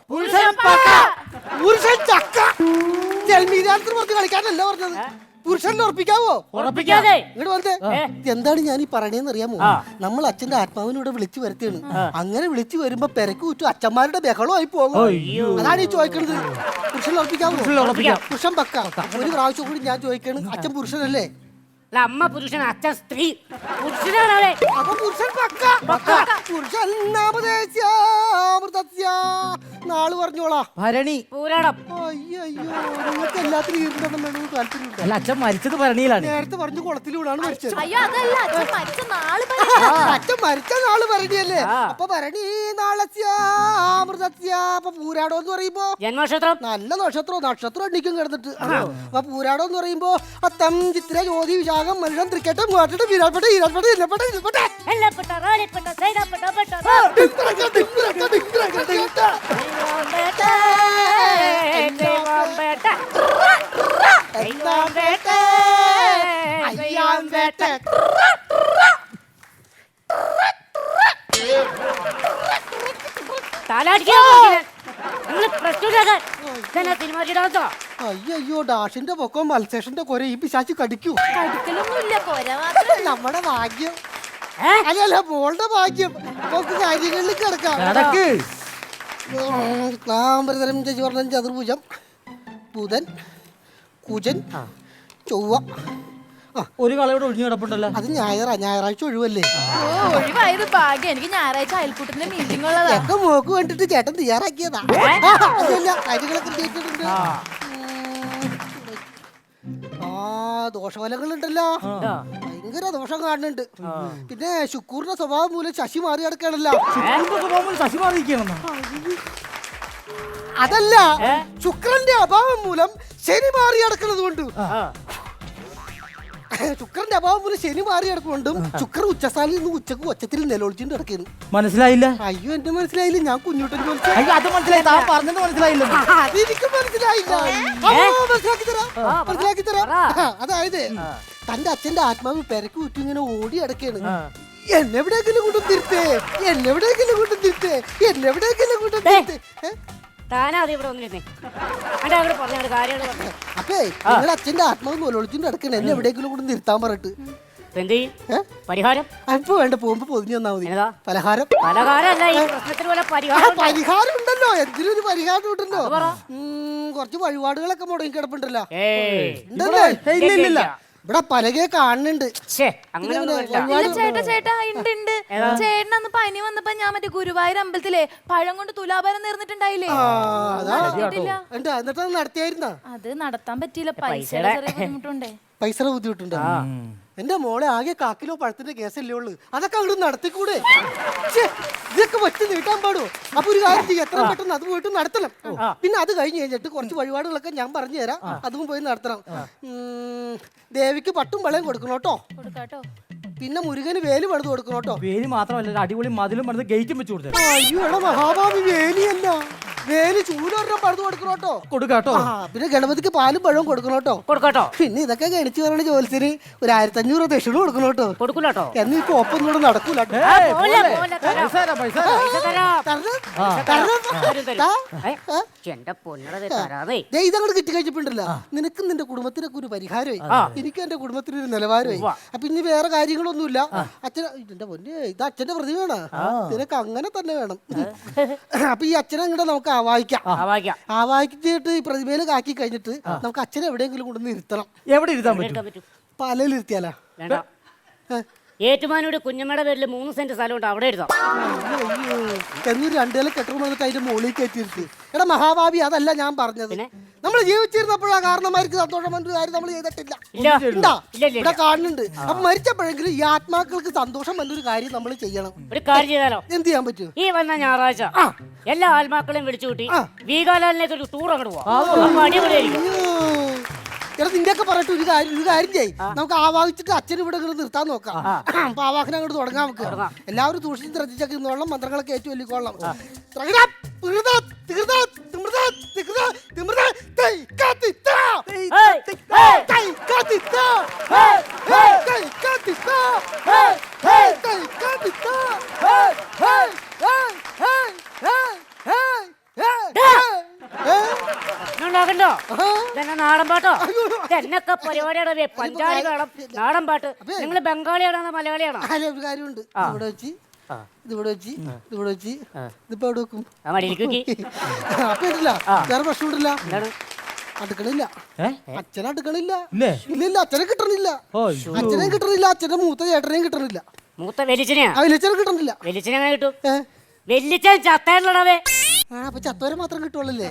പുരുഷൻ ചക്ക ജൽമീരാത്രി പറഞ്ഞ് കളിക്കാനല്ല പറഞ്ഞത്. പുരുഷനെ ഉറപ്പിക്കാവോ? ഉറപ്പിക്കാതെ ഇങ്ങോട്ട് വന്നേ. എന്താണ് ഞാൻ ഈ പറയണേന്ന് അറിയാമോ? നമ്മൾ അച്ഛന്റെ ആത്മാവിനൂടെ വിളിച്ചു വരുത്തിയാണ്. അങ്ങനെ വിളിച്ചു വരുമ്പോ പെരക്ക് ചുറ്റും അച്ഛന്മാരുടെ ബഹളമായി പോകും. അതാണ് ഈ ചോദിക്കണത്. പുരുഷനെ ഉറപ്പിക്കാവോ? പുരുഷൻ പക്ക. ഒരു പ്രാവശ്യം കൂടി ഞാൻ ചോദിക്കണ്, അച്ഛൻ പുരുഷനല്ലേ? അമ്മ പുരുഷൻ, അച്ഛൻ സ്ത്രീ. പുരുഷനാണേ. അപ്പൊ പുരുഷൻ പക്ക. പുരുഷൻ നാള് പറഞ്ഞോളാ. ഭരണി. പൂരാടം. അയ്യോ നിങ്ങൾക്ക് എല്ലാത്തിനും ഈർണ്ടെണ്ണം വേണമെന്ന് താല്പര്യമുണ്ട്. അല്ല അച്ഛൻ മരിച്ചത് ഭരണിയിലാണ്. നേരത്തെ പറഞ്ഞു കുളത്തിലൂടാണ് മരിച്ചത്. അയ്യോ അതല്ല, അച്ഛൻ മരിച്ച നാള് അച്ഛൻ മരിച്ച നാള് ഭരണിയല്ലേ? അപ്പൊ ഭരണി നാളസ്യാമൃതസ്യ. അപ്പൊ പൂരാടം എന്ന് പറയുമ്പോ ജന്മനക്ഷത്രം. നല്ല നക്ഷത്രം എണ്ണിക്കും കിടന്നിട്ട്. അപ്പൊ പൂരാടം എന്ന് പറയുമ്പോ അത്തം ചിത്ര ജ്യോതി വിശാഖം മനുഷ്യൻ തൃക്കട്ടം മൂവാട്ടം വീരാൾപ്പെട്ട ഈരാൾപ്പെട്ട ഇല്ലപ്പെട്ട ഇല്ലപ്പെട്ട എല്ലപ്പെട്ട റാലിപ്പെട്ട സൈദപ്പെട്ട പെട്ട അയ്യോ ഡാഷിന്റെ പൊക്കം മത്സേഷന്റെ കൊര ഈ പിശാച്ച് കടിക്കൂ. കടുക്കലൊന്നുമില്ല, കൊര മാത്രം. നമ്മുടെ ഭാഗ്യം. അല്ലല്ല മോളുടെ ഭാഗ്യം. നമുക്ക് കാര്യങ്ങളിൽ കിടക്കാം. ക്ലാംബരധരം ശശിവർണം ചതുർഭുജം ബുധൻ കുജൻ ചൊവ്വ. ഒരു കളയോടെ ഒഴിഞ്ഞു കിടപ്പുണ്ടല്ലോ. അത് ഞായറാഴ്ച ഒഴിവല്ലേ? ഒഴിവായത് ഭാഗ്യം. എനിക്ക് ഞായറാഴ്ച അയൽക്കൂട്ടത്തിന്റെ മീറ്റിംഗ് ഉള്ളതാ. ഒക്കെ മോക്ക് വേണ്ടിട്ട് ചേട്ടൻ തയ്യാറാക്കിയതാ. കാര്യങ്ങളൊക്കെ കേട്ടിട്ടുണ്ട്. ദോഷഫലങ്ങളുണ്ടല്ലോ, ഭയങ്കര ദോഷം കാണുന്നുണ്ട്. പിന്നെ ശുക്കൂറിന്റെ സ്വഭാവം മൂലം ശശി മാറി കിടക്കണല്ലോ. ശശി മാറിയിരിക്കണം. അതല്ല, ശുക്രന്റെ അഭാവം മൂലം ശനി മാറി കിടക്കുന്നത് കൊണ്ട്. ശുക്രന്റെ അഭാവം മൂലം ശനി മാറി കിടക്കുകൊണ്ടും ശുക്രൻ ഉച്ചസ്ഥാനിൽ നിന്ന് ഉച്ചക്ക് ഒച്ചത്തിൽ നിലവിളിച്ചിട്ട് കിടക്കുന്നു. മനസ്സിലായില്ല? അയ്യോ എന്റെ മനസ്സിലായില്ല. ഞാൻ കുഞ്ഞുട്ടൻ അത് മനസ്സിലായി. താൻ പറഞ്ഞത് മനസ്സിലായില്ല. അതെനിക്ക് മനസ്സിലായില്ല. മനസ്സിലാക്കി തരാം. അതായത് തന്റെ അച്ഛന്റെ ആത്മാവ് പെരക്ക് കുറ്റി ഇങ്ങനെ ഓടി അടക്കാണ്. എന്നെവിടെയെങ്കിലും കൊണ്ടും തിരുത്തേ, എന്നെവിടെയെങ്കിലും കൊണ്ടും തിരുത്തേ, എന്നെവിടെയെങ്കിലും കൊണ്ടും തിരുത്തേ. അപ്പേ നിങ്ങളുടെ അച്ഛന്റെ ആത്മാവ് നൂലൊളിച്ചിട്ട് അടക്കണ എന്നെ എവിടെയെങ്കിലും കൊണ്ടും നിർത്താൻ പറഞ്ഞിട്ട്. പരിഹാരം അപ്പൊ വേണ്ട, പോകുമ്പോ പൊതിഞ്ഞു തന്നാ മതി. പലഹാരം പരിഹാരം ഉണ്ടല്ലോ, എന്തിനൊരു പരിഹാരം ഉണ്ടല്ലോ. കുറച്ച് വഴിപാടുകളൊക്കെ മുടങ്ങി കിടപ്പുണ്ടല്ലോ. ഇല്ല ഇവിടെ പലകെ കാണുന്നുണ്ട്. ചേട്ടാ ഉണ്ട്. ചേട്ടനന്ന് പനി വന്നപ്പോ ഞാൻ മറ്റേ ഗുരുവായൂർ അമ്പലത്തിലെ പഴം കൊണ്ട് തുലാഭാരം നേർന്നിട്ടുണ്ടായില്ലേ? എന്നിട്ട് നടത്തിയായിരുന്ന? അത് നടത്താൻ പറ്റിയില്ല, പൈസയുടെ ചെറിയ ബുദ്ധിമുട്ടുണ്ടേ. പൈസയുടെ ബുദ്ധിമുട്ടുണ്ട്. എന്റെ മോളെ ആകെ 1 കിലോ പഴത്തിന്റെ കേസല്ലേ ഉള്ളു. അതൊക്കെ അങ്ങോട്ട് നടത്തിക്കൂടെ? ഇതൊക്കെ വെച്ച് നീട്ടാൻ പാടുമോ? അപ്പൊ ഒരു കാര്യം ചെയ്യും, എത്ര പെട്ടെന്ന് അത് പോയിട്ട് നടത്തണം. പിന്നെ അത് കഴിഞ്ഞ് കഴിഞ്ഞിട്ട് കുറച്ച് വഴിപാടുകളൊക്കെ ഞാൻ പറഞ്ഞു തരാം, അതും പോയി നടത്തണം. ദേവിക്ക് പട്ടും വളയും കൊടുക്കണം കേട്ടോ. പിന്നെ മുരുകന് വേലി പണിത് കൊടുക്കണം കേട്ടോ. വേലി മാത്രമല്ല, അടിപൊളി മതിലും പണിത് ഗേറ്റും വെച്ച് കൊടുത്തു. അയ്യോ മഹാഭാവി വേലിയല്ല, വേലി ചൂടൊരെണ്ണം പഴുതു കൊടുക്കണോട്ടോ. കൊടുക്കാട്ടോ. ആ പിന്നെ ഗണപതിക്ക് പാലും പഴവും കൊടുക്കണോട്ടോ. കൊടുക്കട്ടോ. പിന്നെ ഇതൊക്കെ ഗണിച്ചു പറഞ്ഞ ജോലിസിന് ഒരു 1500 ദക്ഷിണ കൊടുക്കണോട്ടോ. കൊടുക്കൂലട്ടോ. എന്ന് ഇപ്പൊ ഒപ്പം കൂടെ നടക്കൂല. എന്റെ പൊന്നടത് തരാതെ ഇതങ്ങോട്ട് കിട്ടി കഴിച്ചപ്പോണ്ടല്ലോ നിനക്കും നിന്റെ കുടുംബത്തിനൊക്കെ ഒരു പരിഹാരമായി, എനിക്ക് എന്റെ കുടുംബത്തിന് ഒരു നിലവാരമായി. അപ്പൊ ഇനി വേറെ കാര്യങ്ങളൊന്നുമില്ല. അച്ഛൻ എന്റെ പൊന്നെ ഇത് അച്ഛന്റെ പ്രതിമയാണ്, നിനക്ക് അങ്ങനെ തന്നെ വേണം. അപ്പൊ ഈ അച്ഛനെ അങ്ങോട്ട് നമുക്ക് ആവാഹിച്ചിട്ട് ഈ പ്രതിമയിൽ കാക്കി കഴിഞ്ഞിട്ട് നമുക്ക് അച്ഛനെ എവിടെയെങ്കിലും കൊണ്ടുവന്ന് ഇരുത്തണം. എവിടെ ഇരുത്താൻ പറ്റും? പലയിൽ ഇരുത്തിയാലാ? ഏറ്റുമാനൂട് കുഞ്ഞമ്മയുടെ പേരിൽ 3 സെന്റ് സ്ഥലമുണ്ട്, അവിടെ എടുത്തോ. എന്നൊരു 2 നില കെട്ടിടം വന്നിട്ട് അതിന്റെ മുകളിൽ കയറ്റിയിരുത്തി. എടാ മഹാഭാവി, അതല്ല ഞാൻ പറഞ്ഞത്. നമ്മൾ ജീവിച്ചിരുന്നപ്പോഴാ കാരണന്മാർക്ക് സന്തോഷം വന്നൊരു കാര്യം നമ്മൾ ചെയ്തിട്ടില്ല. ഇവിടെ കാണുന്നുണ്ട്. അപ്പൊ മരിച്ചപ്പോഴെങ്കിലും ഈ ആത്മാക്കൾക്ക് സന്തോഷം വന്നൊരു കാര്യം നമ്മൾ ചെയ്യണം. ഒരു കാര്യം ചെയ്താലോ? എന്ത് ചെയ്യാൻ പറ്റും? ഈ വന്ന ഞായറാഴ്ച എല്ലാ ആത്മാക്കളെയും വിളിച്ചു കൂട്ടി വീഗാലാലിലേക്ക് ഒരു ടൂർ അങ്ങോട്ട് പോവാം. അടിപൊളിയായിരിക്കും. എടാ നിന്റെയൊക്കെ പറഞ്ഞിട്ട് ഒരു കാര്യം ചെയ്യും, നമുക്ക് ആവാഹിച്ചിട്ട് അച്ഛനും ഇവിടെ നിർത്താൻ നോക്കാം. അപ്പൊ ആവാഹനം അങ്ങോട്ട് തുടങ്ങാം. നമുക്ക് എല്ലാവരും സൂക്ഷിച്ച് ശ്രദ്ധിച്ചൊക്കെ ഇന്നോളം മന്ത്രങ്ങളൊക്കെ ഏറ്റവും വലിക്കൊള്ളാം. ണ്ടോ ഇതെന്നെ നാടൻ പാട്ടോ? എന്നൊക്കെ പരിപാടിയാണ്. പഞ്ചാരി കാണാം, നാടൻ പാട്ട്. നിങ്ങൾ ബംഗാളിയാണോ മലയാളിയാണോ? ഒരു കാര്യമുണ്ട്. ഇവിടെ വെച്ച് ഇതിവിടെ വെച്ച് ഇതിപ്പോ എവിടെ വെക്കും? അപ്പൊ ഇല്ല, വേറെ പ്രശ്നമില്ല. അടുക്കളില്ല, അച്ഛനെ അടുക്കളില്ല. ഇല്ല അച്ഛനെ കിട്ടണില്ല, അച്ഛന്റെ മൂത്ത ചേട്ടനെയും കിട്ടണില്ല. മൂത്ത വെലിച്ചനെയാ? വലിച്ചനെ കിട്ടണില്ല. വെലിച്ചനെ എങ്ങനെ കിട്ടും? വെല്ലിച്ചൻ ചത്താണേ. അപ്പൊ ചത്തോരെ മാത്രം കിട്ടുള്ളല്ലേ?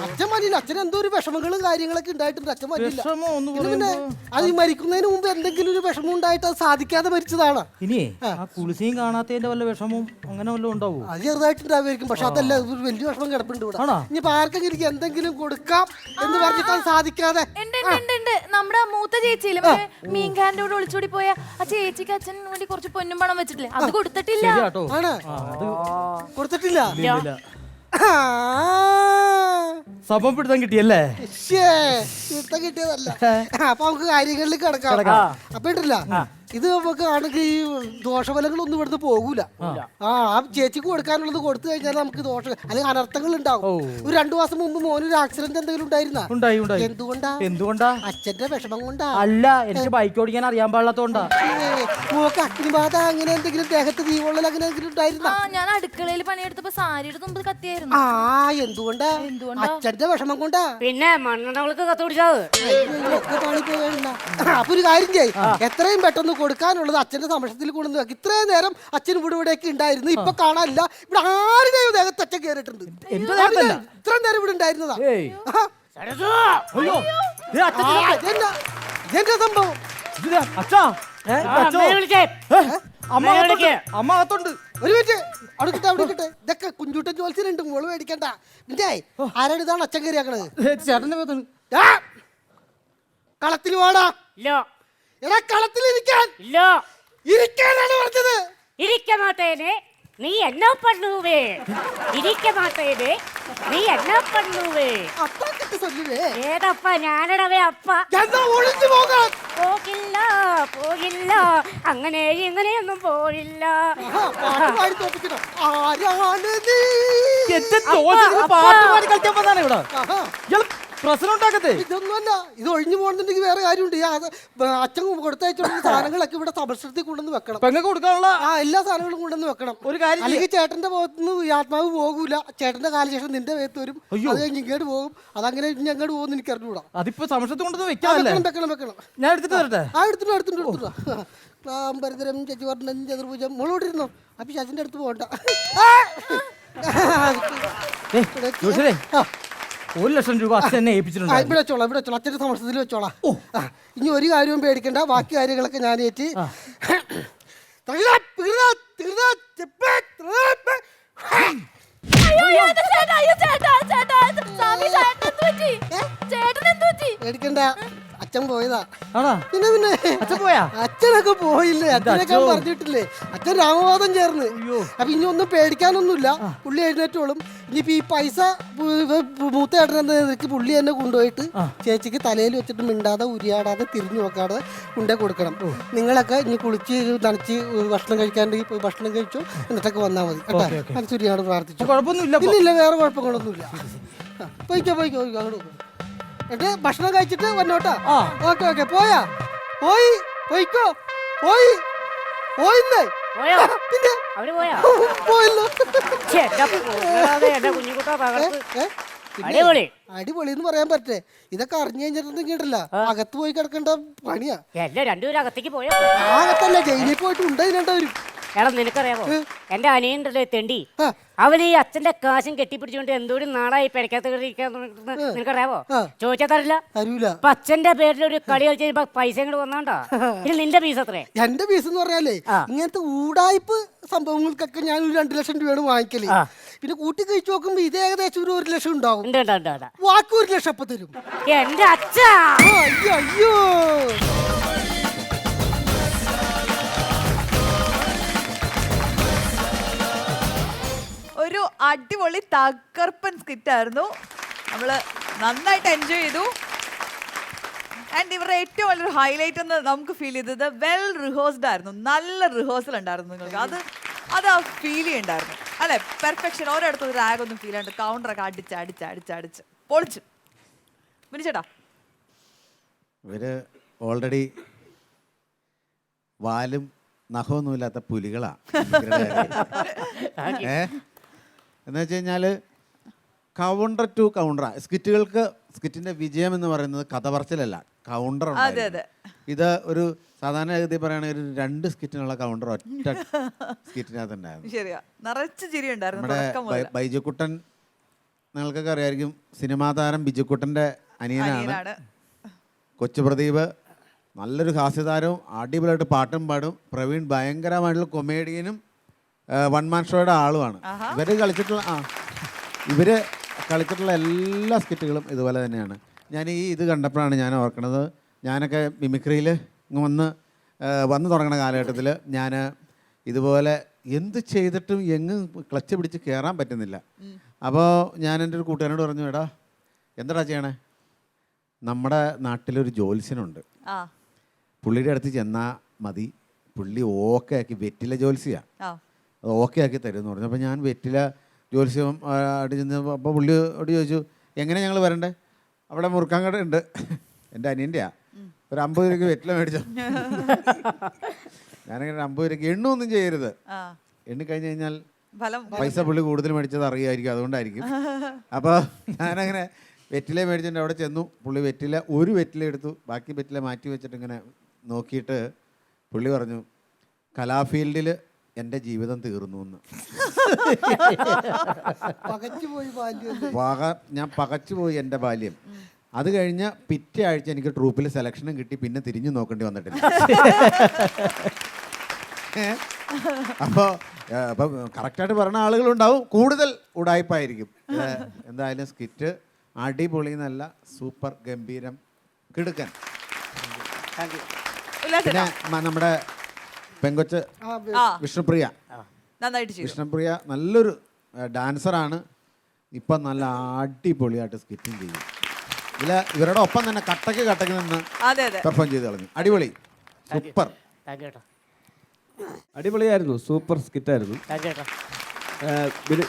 അച്ഛൻ മഞ്ഞില്ല. അച്ഛൻ എന്തോ ഒരു വിഷമങ്ങളും കാര്യങ്ങളൊക്കെ ഉണ്ടായിട്ടുണ്ട്. അച്ഛൻ മഞ്ഞില്ല. പിന്നെ അത് മരിക്കുന്നതിന് മുമ്പ് എന്തെങ്കിലും ഒരു വിഷമം ഉണ്ടായിട്ട് അത് സാധിക്കാതെ മരിച്ചതാണ്. ഇനി കുളിസിയും കാണാത്തതിന്റെ വല്ല വിഷമവും അങ്ങനെ വല്ലതും ഉണ്ടാവും? അത് ചെറുതായിട്ടുണ്ടാവുമായിരിക്കും. പക്ഷെ അതല്ല, ഒരു വലിയ വിഷമം കിടപ്പുണ്ട് ഇവിടെ. ഇനിയിപ്പോ ആർക്കെങ്കിലും എന്തെങ്കിലും കൊടുക്കാം എന്ന് പറഞ്ഞിട്ട് അത് സാധിക്കാതെ. നമ്മുടെ മൂത്ത ചേച്ചിയിലും മീൻകാരന്റെ കൂടെ ഒളിച്ചോടി പോയ ആ ചേച്ചിക്ക് അച്ഛൻ വേണ്ടി കുറച്ച് പൊന്നും പണം വെച്ചിട്ടില്ലേ, അത് കൊടുത്തിട്ടില്ല. കൊടുത്തിട്ടില്ല. സമം പിടുത്തം കിട്ടിയല്ലേ? കിട്ടിയതല്ല. അപ്പൊ നമുക്ക് കാര്യങ്ങളിൽ കിടക്കാം. അപ്പൊ ഇട്ടില്ല, ഇത് നമുക്ക് ആണെങ്കിൽ ഈ ദോഷഫലങ്ങളൊന്നും ഇവിടുന്ന് പോകൂല. ആ ചേച്ചിക്ക് കൊടുക്കാനുള്ളത് കൊടുത്തു കഴിഞ്ഞാൽ നമുക്ക് ദോഷം അല്ലെങ്കിൽ അനർത്ഥങ്ങൾ ഉണ്ടാവും. ഒരു 2 മാസം മുമ്പ് മോനൊരു ആക്സിഡന്റ് എന്തെങ്കിലും ഉണ്ടായിരുന്ന? എന്തുകൊണ്ടാ? അച്ഛന്റെ വിഷമം കൊണ്ടാ. അല്ല, എനിക്ക് ബൈക്ക് ഓടിക്കാൻ അറിയാൻ പാടില്ലാത്തോണ്ടാ. മോക്ക് അഗ്നിബാധ അങ്ങനെ എന്തെങ്കിലും ദേഹത്ത് തീവൊള്ളൽ അങ്ങനെ എന്തെങ്കിലും ഉണ്ടായിരുന്ന? ഞാൻ അടുക്കളയിൽ പണിയെടുത്തപ്പോ സാരിയുടെ മുമ്പ് കത്തിയായിരുന്നു. എന്തുകൊണ്ടാ? അച്ഛന്റെ വിഷമം കൊണ്ടാ. പിന്നെ മണ്ണെണ്ണകൾക്ക് കത്ത് പിടിച്ചത്. അപ്പൊ ഒരു കാര്യം ചെയ്യ്, എത്രയും പെട്ടെന്ന് കൊടുക്കാനുള്ളത് അച്ഛന്റെ സമക്ഷത്തിൽ കൊണ്ടുവന്ന് വെക്കും. ഇത്രയും നേരം അച്ഛൻ ഇവിടെയൊക്കെ ഉണ്ടായിരുന്നു, ഇപ്പൊ കാണാനില്ല. ഇവിടെ ആരുടെയും ദേഹത്ത് അച്ഛൻ കയറിയിട്ടുണ്ട്. ഇത്രയും നേരം ഇവിടെ ഉണ്ടായിരുന്നതാ. എന്റെ സംഭവം അമ്മ അകത്തുണ്ട്. ഒരു മിനിറ്റ് അവിടെ കിട്ടെ. ഇതൊക്കെ കുഞ്ചൂട്ടൻ ജോത്സ്യനുണ്ട്, മോള് മേടിക്കണ്ട. പിന്നെ ആരാണ് ഇതാണ് അച്ഛൻ കയറിയാക്കണത്? ചേട്ടന്റെ കളത്തിൽ വാടാ. എടാ കളത്തിലിരിക്കാൻ. ഇരിക്കാനാണ് പറഞ്ഞത്. ഇരിക്ക മാട്ടേനെ നീ എന്നാ பண்ணுவே? ഇരിക്ക മാട്ടേനെ നീ എന്നാ பண்ணுவே? അപ്പാ കിട്ടി சொல்லுவே. ഏതപ്പ? ഞാനടവേ അപ്പ. എന്നാ ഒളിച്ചു പോകാൻ? പോകില്ല അങ്ങനെ ഇങ്ങനെയൊന്നും പോയില്ല. പാട്ട് പാടി തോപ്പിക്കണം. ആരാണ് നീ? പാട്ട് പാടി കളിക്കാൻ വന്നാണ് ഇവിടെ പ്രശ്നം ഉണ്ടാക്കത്തെ. ഇതൊന്നുമല്ല, ഇത് ഒഴിഞ്ഞു പോകുന്നുണ്ടെങ്കിൽ വേറെ കാര്യമുണ്ട്. അച്ഛൻ കൊടുത്തയച്ചുള്ള സാധനങ്ങളൊക്കെ ഇവിടെ സമർഷത്തിൽ കൊണ്ടുവന്ന് വെക്കണം. പെങ്ങൾക്ക് കൊടുക്കാനുള്ള എല്ലാ സാധനങ്ങളും കൊണ്ടുവന്ന് വെക്കണം. ഒരു കാര്യം, അല്ലെങ്കിൽ ചേട്ടന്റെ ഭാഗത്തുനിന്ന് ഈ ആത്മാവ് പോകൂല. ചേട്ടന്റെ കാലശേഷം നിന്റെ വേഗത്ത് വരും. അത് കഴിഞ്ഞ് ഇങ്ങോട്ട് പോകും. അതങ്ങനെ അങ്ങോട്ട് പോകുന്ന എനിക്ക് അറിഞ്ഞൂടാ. അതിപ്പോ സമർഷത്തിൽ കൊണ്ടുവന്ന് വെക്കണം. ഞാൻ എടുത്തിട്ട് തരട്ടെ? എടുത്തിട്ട് ക്ലാംബരതരം ചതുവർണ്ണം ചതുർഭുജം മോളോടിരുന്നോ. അപ്പൊ ചേച്ചന്റെ അടുത്ത് പോകണ്ട. 1 ലക്ഷം രൂപ അച്ഛനെ ഏൽപ്പിച്ചിട്ടുണ്ട്. ഇവിടെ വെച്ചോളാം. അച്ഛന്റെ സമർഷത്തിൽ വെച്ചോളാം. ഇനി ഒരു കാര്യവും പേടിക്കണ്ട, ബാക്കി കാര്യങ്ങളൊക്കെ ഞാൻ ഏറ്റി. പേടിക്കണ്ട, അച്ഛൻ പോയതാ. ആണോ? പിന്നെ പിന്നെ അച്ഛൻ പോയാ? അച്ഛനൊക്കെ പോയില്ലേ, അച്ഛനൊക്കെ അച്ഛോ. പറഞ്ഞിട്ടില്ലേ, അച്ഛൻ രാമവാദം ചേർന്ന്. അപ്പൊ ഇനി ഒന്നും പേടിക്കാനൊന്നുമില്ല, പുള്ളി എഴുന്നേറ്റോളും. ഇനിയിപ്പോ ഈ പൈസ മൂത്ത ഏട്ടനെന്നതിലേക്ക് പുള്ളി തന്നെ കൊണ്ടുപോയിട്ട് ചേച്ചിക്ക് തലയിൽ വെച്ചിട്ട് മിണ്ടാതെ ഉരിയാടാതെ തിരിഞ്ഞു നോക്കാതെ കൊണ്ടേ കൊടുക്കണം. നിങ്ങളൊക്കെ ഇനി കുളിച്ച് നനച്ച് ഭക്ഷണം കഴിക്കാണ്ടെങ്കിൽ പോയി ഭക്ഷണം കഴിച്ചു എന്നിട്ടൊക്കെ വന്നാൽ മതി കേട്ടോ. മനസ്സുരിയോട് പ്രാർത്ഥിച്ചു. കുഴപ്പമൊന്നുമില്ല. ഇല്ല, വേറെ കുഴപ്പങ്ങളൊന്നുമില്ല. പോയിക്കോ അങ്ങോട്ട് പോ. എന്നിട്ട് ഭക്ഷണം കഴിച്ചിട്ട് വന്നോട്ടാ. ഓക്കെ പോയിക്കോ. പോയിന്നേ. പോയോ? പിന്നെ അവര് പോയാ? പോയല്ലോ. ഛെ, എന്റെ പൊന്നേ, എന്റെ കുഞ്ഞുകുട്ടാ തകർത്ത്. അടിപൊളി. അടിപൊളി എന്ന് പറയാൻ പറ്റേ. ഇതൊക്കെ അറിഞ്ഞു കഴിഞ്ഞിട്ടുണ്ടെങ്കിൽ കേട്ടില്ല, അകത്ത് പോയി കിടക്കേണ്ട പണിയാ. എല്ലാം രണ്ടുപേരും അകത്തേക്ക് പോയോ? ആകത്തല്ല, ജയിലിൽ പോയിട്ട് ഉണ്ടായിരണ്ടവരും. എടാ നിനക്കറിയാമോ, എന്റെ അനിയൻ്റെ തെണ്ടി അവന് ഈ അച്ഛന്റെ കാശും കെട്ടിപ്പിടിച്ചുകൊണ്ട് എന്തോരം നാളായി പെരക്കകത്ത് നിനക്കറിയാമോ? ചോദിച്ചാൽ തരില്ല. അപ്പൊ അച്ഛന്റെ പേരിൽ ഒരു കളി കളിച്ച് പൈസ ഇങ്ങോട്ട് വന്നാണ്ടാ. ഇത് നിന്റെ ഫീസ് എത്രേ? എന്റെ ഫീസ് എന്ന് പറഞ്ഞാലേ ഇങ്ങനത്തെ ഊടായ്പ് സംഭവങ്ങൾക്കൊക്കെ ഞാൻ ഒരു 2 ലക്ഷം രൂപയാണ് വാങ്ങിക്കല്. പിന്നെ കൂട്ടി കഴിച്ചു നോക്കുമ്പോ ഇത് ഏകദേശം ഒരു 1 ലക്ഷം ഉണ്ടാവും. ബാക്കി 1 ലക്ഷം അപ്പൊ തരും. എന്റെ അച്ഛാ. അയ്യോ ഒരു അടിപൊളി തകർപ്പൻ സ്കിറ്റായിരുന്നു. നമ്മള് നന്നായിട്ട് എൻജോയ് ചെയ്തു. ആൻഡ് ഇവരുടെ ഏറ്റവും വലിയൊരു ഹൈലൈറ്റ് എന്ന് നമുക്ക് ഫീൽ ചെയ്തത് വെൽ റിഹേഴ്സ്ഡ് ആയിരുന്നു. നല്ല റിഹേഴ്സൽ ഉണ്ടായിരുന്നു നിങ്ങൾക്ക്. അത് ആ ഫീൽ ചെയ്യുന്നുണ്ടായിരുന്നു അല്ലെ? പെർഫെക്ഷൻ. ഓരോടത്തും ഒരു റാഗൊന്നും ഫീൽ ഉണ്ട്. കൗണ്ടറൊക്കെ അടിച്ച് പൊളിച്ചു. മിനിച്ചേട്ടാ, ഇവര് ഓൾറെഡി വാലും നഖമൊന്നുമില്ലാത്ത പുലികളാ. എന്ന് വെച്ച് കഴിഞ്ഞാൽ കൗണ്ടർ ടു കൗണ്ടറാ സ്കിറ്റിന്റെ വിജയം എന്ന് പറയുന്നത് കഥ പറച്ചിലല്ല, കൗണ്ടർ. ഇത് ഒരു സാധാരണ ഗതി പറയുകയാണെങ്കിൽ ഒരു 2 സ്കിറ്റിനുള്ള കൗണ്ടർ ഒറ്റ സ്കിറ്റിനകത്ത് ഉണ്ടായിരുന്നു. നമ്മുടെ ബൈജുക്കുട്ടൻ നിങ്ങൾക്കൊക്കെ അറിയായിരിക്കും, സിനിമാ താരം ബിജുക്കുട്ടൻ്റെ അനിയനാണ്. കൊച്ചു പ്രദീപ് നല്ലൊരു ഹാസ്യതാരവും അടിപൊളിയായിട്ട് പാട്ടും പാടും. പ്രവീൺ ഭയങ്കരമായിട്ടുള്ള കൊമേഡിയനും 1 മാൻ ഷോയുടെ ആളുമാണ്. ഇവര് കളിച്ചിട്ടുള്ള എല്ലാ സ്കിറ്റുകളും ഇതുപോലെ തന്നെയാണ്. ഞാൻ ഇത് കണ്ടപ്പോഴാണ് ഞാൻ ഓർക്കണത്, ഞാനൊക്കെ മിമിക്രിയിൽ വന്ന് തുടങ്ങുന്ന കാലഘട്ടത്തിൽ ഞാൻ ഇതുപോലെ എന്ത് ചെയ്തിട്ടും എങ്ങും ക്ലച്ച് പിടിച്ച് കയറാൻ പറ്റുന്നില്ല. അപ്പോൾ ഞാൻ എൻ്റെ ഒരു കൂട്ടുകാരനോട് പറഞ്ഞു, എടാ എന്താടാ ചെയ്യണേ, നമ്മുടെ നാട്ടിലൊരു ജ്യോത്സ്യനുണ്ട്, പുള്ളിയുടെ അടുത്ത് ചെന്നാൽ മതി, പുള്ളി ഓക്കെ ആക്കി, വെറ്റില ജ്യോത്സ്യാണ്, അത് ഓക്കെ ആക്കി തരും എന്ന് പറഞ്ഞു. അപ്പോൾ ഞാൻ വെറ്റില ജ്യോത്സ്യം ആയിട്ട് ചെന്നപ്പോൾ അപ്പോൾ പുള്ളിയോട് ചോദിച്ചു, എങ്ങനെ ഞങ്ങൾ വരണ്ടേ? അവിടെ മുറുക്കാൻ കട ഉണ്ട്, എൻ്റെ അനിയൻ്റെയാ, ഒരു 50 രൂപയ്ക്ക് വെറ്റില മേടിച്ചോ. ഞാനങ്ങനെ 50 രൂപയ്ക്ക് എണ്ണൊന്നും ചെയ്യരുത്, എണ്ണി കഴിഞ്ഞ് കഴിഞ്ഞാൽ പൈസ പുള്ളി കൂടുതൽ മേടിച്ചത് അറിയായിരിക്കും, അതുകൊണ്ടായിരിക്കും. അപ്പോൾ ഞാനങ്ങനെ വെറ്റില മേടിച്ചിട്ട് അവിടെ ചെന്നു. പുള്ളി ഒരു വെറ്റില എടുത്തു, ബാക്കി വെറ്റില മാറ്റി വെച്ചിട്ട് ഇങ്ങനെ നോക്കിയിട്ട് പുള്ളി പറഞ്ഞു, കലാഫീൽഡിൽ എൻ്റെ ജീവിതം തീർന്നു എന്ന്. ഞാൻ പകച്ചുപോയി എൻ്റെ ബാല്യം. അത് കഴിഞ്ഞ് പിറ്റേ ആഴ്ച എനിക്ക് ട്രൂപ്പിൽ സെലക്ഷനും കിട്ടി, പിന്നെ തിരിഞ്ഞു നോക്കേണ്ടി വന്നിട്ടില്ല. അപ്പോൾ കറക്റ്റായിട്ട് പറയുന്ന ആളുകളുണ്ടാവും, കൂടുതൽ ഉടായ്പായിരിക്കും. എന്തായാലും സ്കിറ്റ് അടിപൊളി, നല്ല സൂപ്പർ ഗംഭീരം കിടുക്കൻ. പിന്നെ നമ്മുടെ പെങ്കൊച്ച് വിഷ്ണുപ്രിയ നല്ലൊരു ഡാൻസറാണ്. ഇപ്പം നല്ല അടിപൊളിയായിട്ട് സ്കിറ്റും ചെയ്യും. ഇവരുടെ ഒപ്പം തന്നെ കട്ടക്ക് നിന്ന് പെർഫോം ചെയ്ത് കളഞ്ഞു. അടിപൊളി, സൂപ്പർ, അടിപൊളിയായിരുന്നു, സൂപ്പർ സ്കിറ്റായിരുന്നു.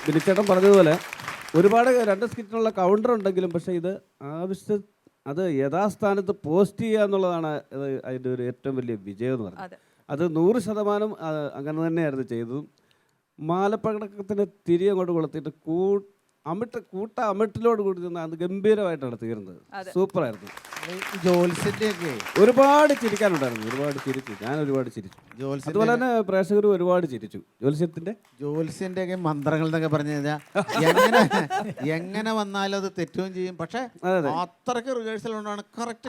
ബിനിച്ചേട്ടൻ പറഞ്ഞതുപോലെ ഒരുപാട് 2 സ്കിറ്റിനുള്ള കൗണ്ടർ ഉണ്ടെങ്കിലും പക്ഷേ ഇത് അത് യഥാസ്ഥാനത്ത് പോസ്റ്റ് ചെയ്യുക എന്നുള്ളതാണ് അതിൻ്റെ ഒരു ഏറ്റവും വലിയ വിജയം എന്ന് പറയുന്നത്. അത് 100% അങ്ങനെ തന്നെയായിരുന്നു ചെയ്തതും. മാലപ്പടക്കത്തിന് തിരി അങ്ങോട്ട് കൊളുത്തിയിട്ട് അമിട്ടിലോട് കൂടി നിന്ന് അത് ഗംഭീരമായിട്ടാണ് തീർന്നത്. സൂപ്പറായിരുന്നു. ഒരുപാട് ചിരിക്കാനുണ്ടായിരുന്നു, ഒരുപാട് ചിരിച്ചു, ഞാൻ ഒരുപാട് ചിരിച്ചു. അതുപോലെ തന്നെ പ്രേക്ഷകർ ഒരുപാട് ചിരിച്ചു. ജ്യോത്സ്യന്റെ ഒക്കെ മന്ത്രങ്ങൾ എന്നൊക്കെ പറഞ്ഞു കഴിഞ്ഞാൽ എങ്ങനെ വന്നാലും അത് തെറ്റുകയും ചെയ്യും. പക്ഷെ അത്രയ്ക്ക് റിഹേഴ്സൽ കൊണ്ടാണ് കറക്റ്റ്.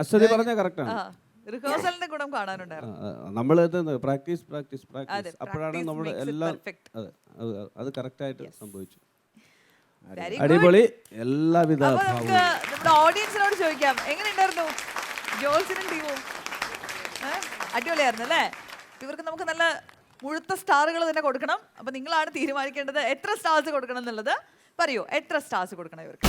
അശ്വതി പറഞ്ഞ കറക്റ്റാണ്. റിഹേഴ്സലിന്റെ ഗുണം കാണാനുണ്ടായിരുന്നു. നമ്മൾ പ്രാക്ടീസ് അപ്പോഴാണ് നമ്മൾ എല്ലാം അത് കറക്റ്റായിട്ട് സംഭവിച്ചു. അടിപൊളി, എല്ലാവിധ. നമ്മുടെ ഓഡിയൻസിനോട് ചോദിക്കാം, എങ്ങനെയുണ്ടായിരുന്നു ജോൾസിനും ടീമും അടിപൊളിയായിരുന്നു അല്ലേ? ഇവർക്ക് നമുക്ക് നല്ല മുഴുത്ത സ്റ്റാറുകൾ തന്നെ കൊടുക്കണം. അപ്പൊ നിങ്ങളാണ് തീരുമാനിക്കേണ്ടത് എത്ര സ്റ്റാർസ് കൊടുക്കണം എന്നുള്ളത്. പറയൂ, എത്ര സ്റ്റാർസ് കൊടുക്കണം ഇവർക്ക്?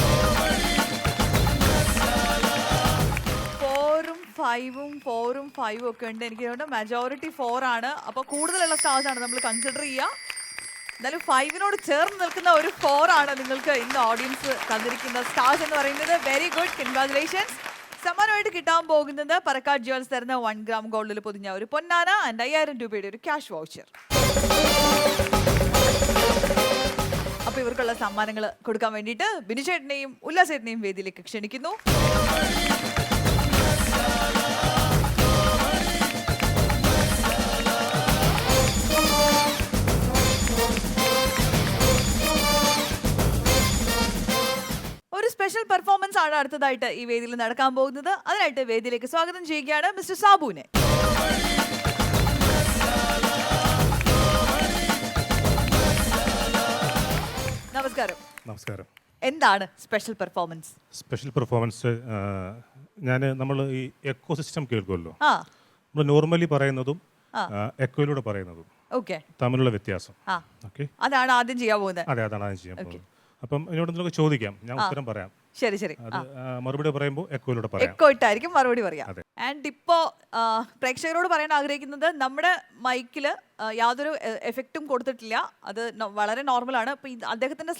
4ഉം 5ഉം ഒക്കെ ഉണ്ട്. എനിക്ക് തോന്നുന്നു മെജോറിറ്റി 4 ആണ്. അപ്പോൾ കൂടുതലുള്ള സ്റ്റാർസ് ആണ് നമ്മൾ കൺസിഡർ ചെയ്യുക. എന്നാലും 5നോട് ചേർന്ന് നിൽക്കുന്ന ഒരു 4 ആണ് നിങ്ങൾക്ക് ഇന്ന് ഓഡിയൻസ് തന്നിരിക്കുന്ന സ്റ്റാർസ് എന്ന് പറയുന്നത്. Very good, congratulations. സമ്മാനമായിട്ട് കിട്ടാൻ പോകുന്നത് പറക്കാട് ജ്വൽസ് തരുന്ന 1 ഗ്രാം ഗോൾഡിൽ പൊതിഞ്ഞ ഒരു പൊന്നാന ആൻഡ് 5000 രൂപയുടെ ഒരു ക്യാഷ് വൗച്ചർ. അപ്പൊ ഇവർക്കുള്ള സമ്മാനങ്ങൾ കൊടുക്കാൻ വേണ്ടിയിട്ട് ബിനുചേട്ടനെയും ഉല്ലാസേട്ടനെയും വേദിയിലേക്ക് ക്ഷണിക്കുന്നു. ഒരു സ്പെഷ്യൽ പെർഫോമൻസ് ആണ് അടുത്തതായിട്ട് ഈ വേദിയിൽ നടക്കാൻ പോകുന്നത്. അതിനായിട്ട് വേദിയിലേക്ക് സ്വാഗതം ചെയ്യുകയാണ് മിസ്റ്റർ സാബുവിനെ. നമസ്കാരം. നമസ്കാരം. എന്താണ് സ്പെഷ്യൽ പെർഫോമൻസ്? സ്പെഷ്യൽ പെർഫോമൻസ് നമ്മൾ ഈ എക്കോ സിസ്റ്റം കേൾക്കുമല്ലോ. ആ, നമ്മൾ നോർമലി പറയുന്നതും എക്കോയിലൂടെ പറയുന്നതും ഓക്കെ, തമ്മിലുള്ള വ്യത്യാസം. ആ, ഓക്കെ, അതാണ് ആദ്യം ചെയ്യാൻ പോകുന്നത്. അതെ, അതാണ് ആദ്യം ചെയ്യാൻ പോകുന്നത്. അപ്പം എന്നോട് നിങ്ങൾക്ക് ചോദിക്കാം, ഞാൻ ഉത്തരം പറയാം. ശരി ശരി. അത് മറുപടി പറയുമ്പോൾ എക്കോയിലൂടെ പറയാം. എക്കോ ഇട്ടായിരിക്കും മറുപടി പറയാം. ആൻഡ് ഇപ്പോ പ്രേക്ഷകരോട് പറയാൻ ആഗ്രഹിക്കുന്നത് നമ്മുടെ മൈക്കില് യാതൊരു എഫക്റ്റും കൊടുത്തിട്ടില്ല. അത് വളരെ നോർമലാണ്. അപ്പൊ അദ്ദേഹത്തിന്റെ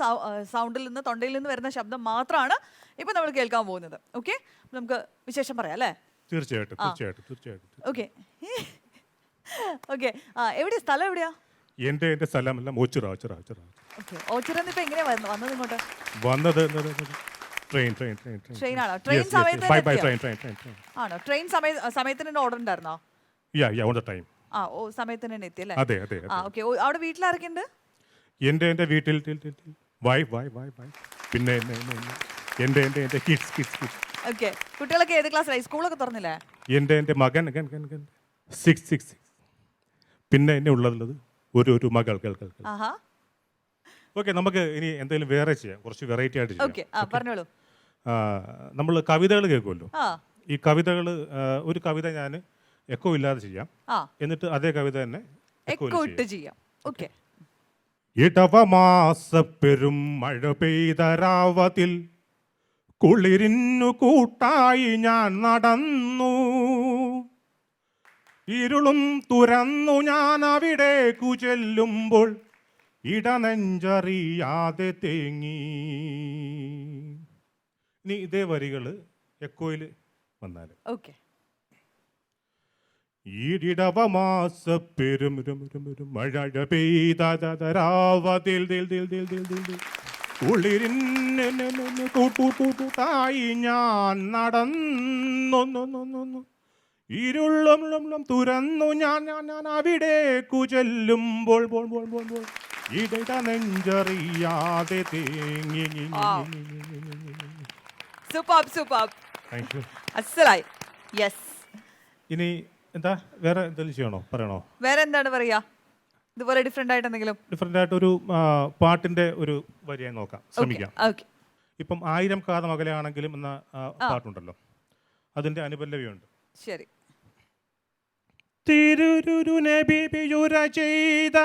സൗണ്ടിൽ നിന്ന്, തൊണ്ടയിൽ നിന്ന് വരുന്ന ശബ്ദം മാത്രമാണ് ഇപ്പൊ നമ്മൾ കേൾക്കാൻ പോകുന്നത്. ഓക്കെ, നമുക്ക് വിശേഷം പറയാം അല്ലേ? തീർച്ചയായിട്ടും തീർച്ചയായിട്ടും തീർച്ചയായിട്ടും. Okay okay. എവിടെയാ സ്ഥലം? എവിടെയാ? എൻ്റെ സ്ഥലമല്ല, ഓച്ചിറ. ഓക്കെ, ഓച്ചിറന്ന് ഇപ്പൊ എങ്ങനെയാ വന്നത് ഇങ്ങോട്ട്? വന്നത് ട്രെയിൻ. ട്രെയിനാണോ? ട്രെയിൻ സമയത്ത് ആണോ? ട്രെയിൻ സമയത്തിന് തന്നെ ഓർഡർ ഉണ്ടായിരുന്നോ? ടൈം. ആ, ഓ, സമയത്തിന് തന്നെ എത്തി അല്ലേ? അതെ അതെ. ആ, ഓക്കെ. അവിടെ വീട്ടിലാരൊക്കെ ഉണ്ട്? എൻ്റെ വീട്ടിൽ പിന്നെ എൻ്റെ കിഡ്സ്. ഓക്കെ, കുട്ടികളൊക്കെ ഏത് ക്ലാസ്സിലായി? സ്കൂളൊക്കെ തുറന്നില്ലേ? എൻ്റെ മകൻ 6. പിന്നെ എന്നെ ഉള്ളത് ഒരു മകൾ. ആഹാ, ഓക്കെ, നമുക്ക് ഇനി എന്തെങ്കിലും വേറെ ചെയ്യാം, കുറച്ച് വെറൈറ്റി ആയിട്ട് ഓക്കെ. ചെയ്യാം. പറഞ്ഞോളൂ. നമ്മൾ കവിതകൾ കേൾക്കുമല്ലോ. ആ, ഈ കവിതകൾ, ഒരു കവിത ഞാൻ എക്കോ ഇല്ലാതെ ചെയ്യാം, ആ, എന്നിട്ട് അതേ കവിത തന്നെ എക്കോ ഇട്ട് ചെയ്യാം. ഓക്കെ. ഇടവമാസ പെരും മഴ പെയ്തരാവതിൽ കുളിരിന്നു കൂട്ടായി ഞാൻ നടന്നു, ഇരുളും തുറന്നു ഞാൻ അവിടേക്കു ചെല്ലുമ്പോൾ ഇടനെഞ്ചറിയാതെ തേങ്ങി. ഇനി ഇതേ വരികൾ എക്കോയിൽ വന്നാൽ, ഓക്കെ. ഈടിടവമാസ പെരും മഴ പെയ്തരാവതിൽ കുളിരിന്നു കൂട്ടായി ഞാൻ നടന്നു, ഇരുളും തുറന്നു ഞാൻ അവിടേക്കു ചെല്ലുമ്പോൾ ഇടനെഞ്ചറിയാതെ തേങ്ങി. അസ്സലായി. യെസ്. ഇനി എന്താ വേറെ എന്തെങ്കിലും ചെയ്യണോ, പറയണോ? വേറെ എന്താണ് പറയാ? ഇതുപോലെ ഡിഫറെന്റ് ആയിട്ട് എന്തെങ്കിലും? ഡിഫറെന്റ് ആയിട്ട് ഒരു പാട്ടിന്റെ ഒരു വരിയായി നോക്കാം, ശ്രമിക്കാം. ഓക്കെ. ഇപ്പം 1000 കാതം അകലെയാണെങ്കിലും എന്ന പാട്ടുണ്ടല്ലോ, അതിന്റെ അനുപല്ലവിയുണ്ട്. ശരി. തിരുരു നബിയുര ചെയ്ത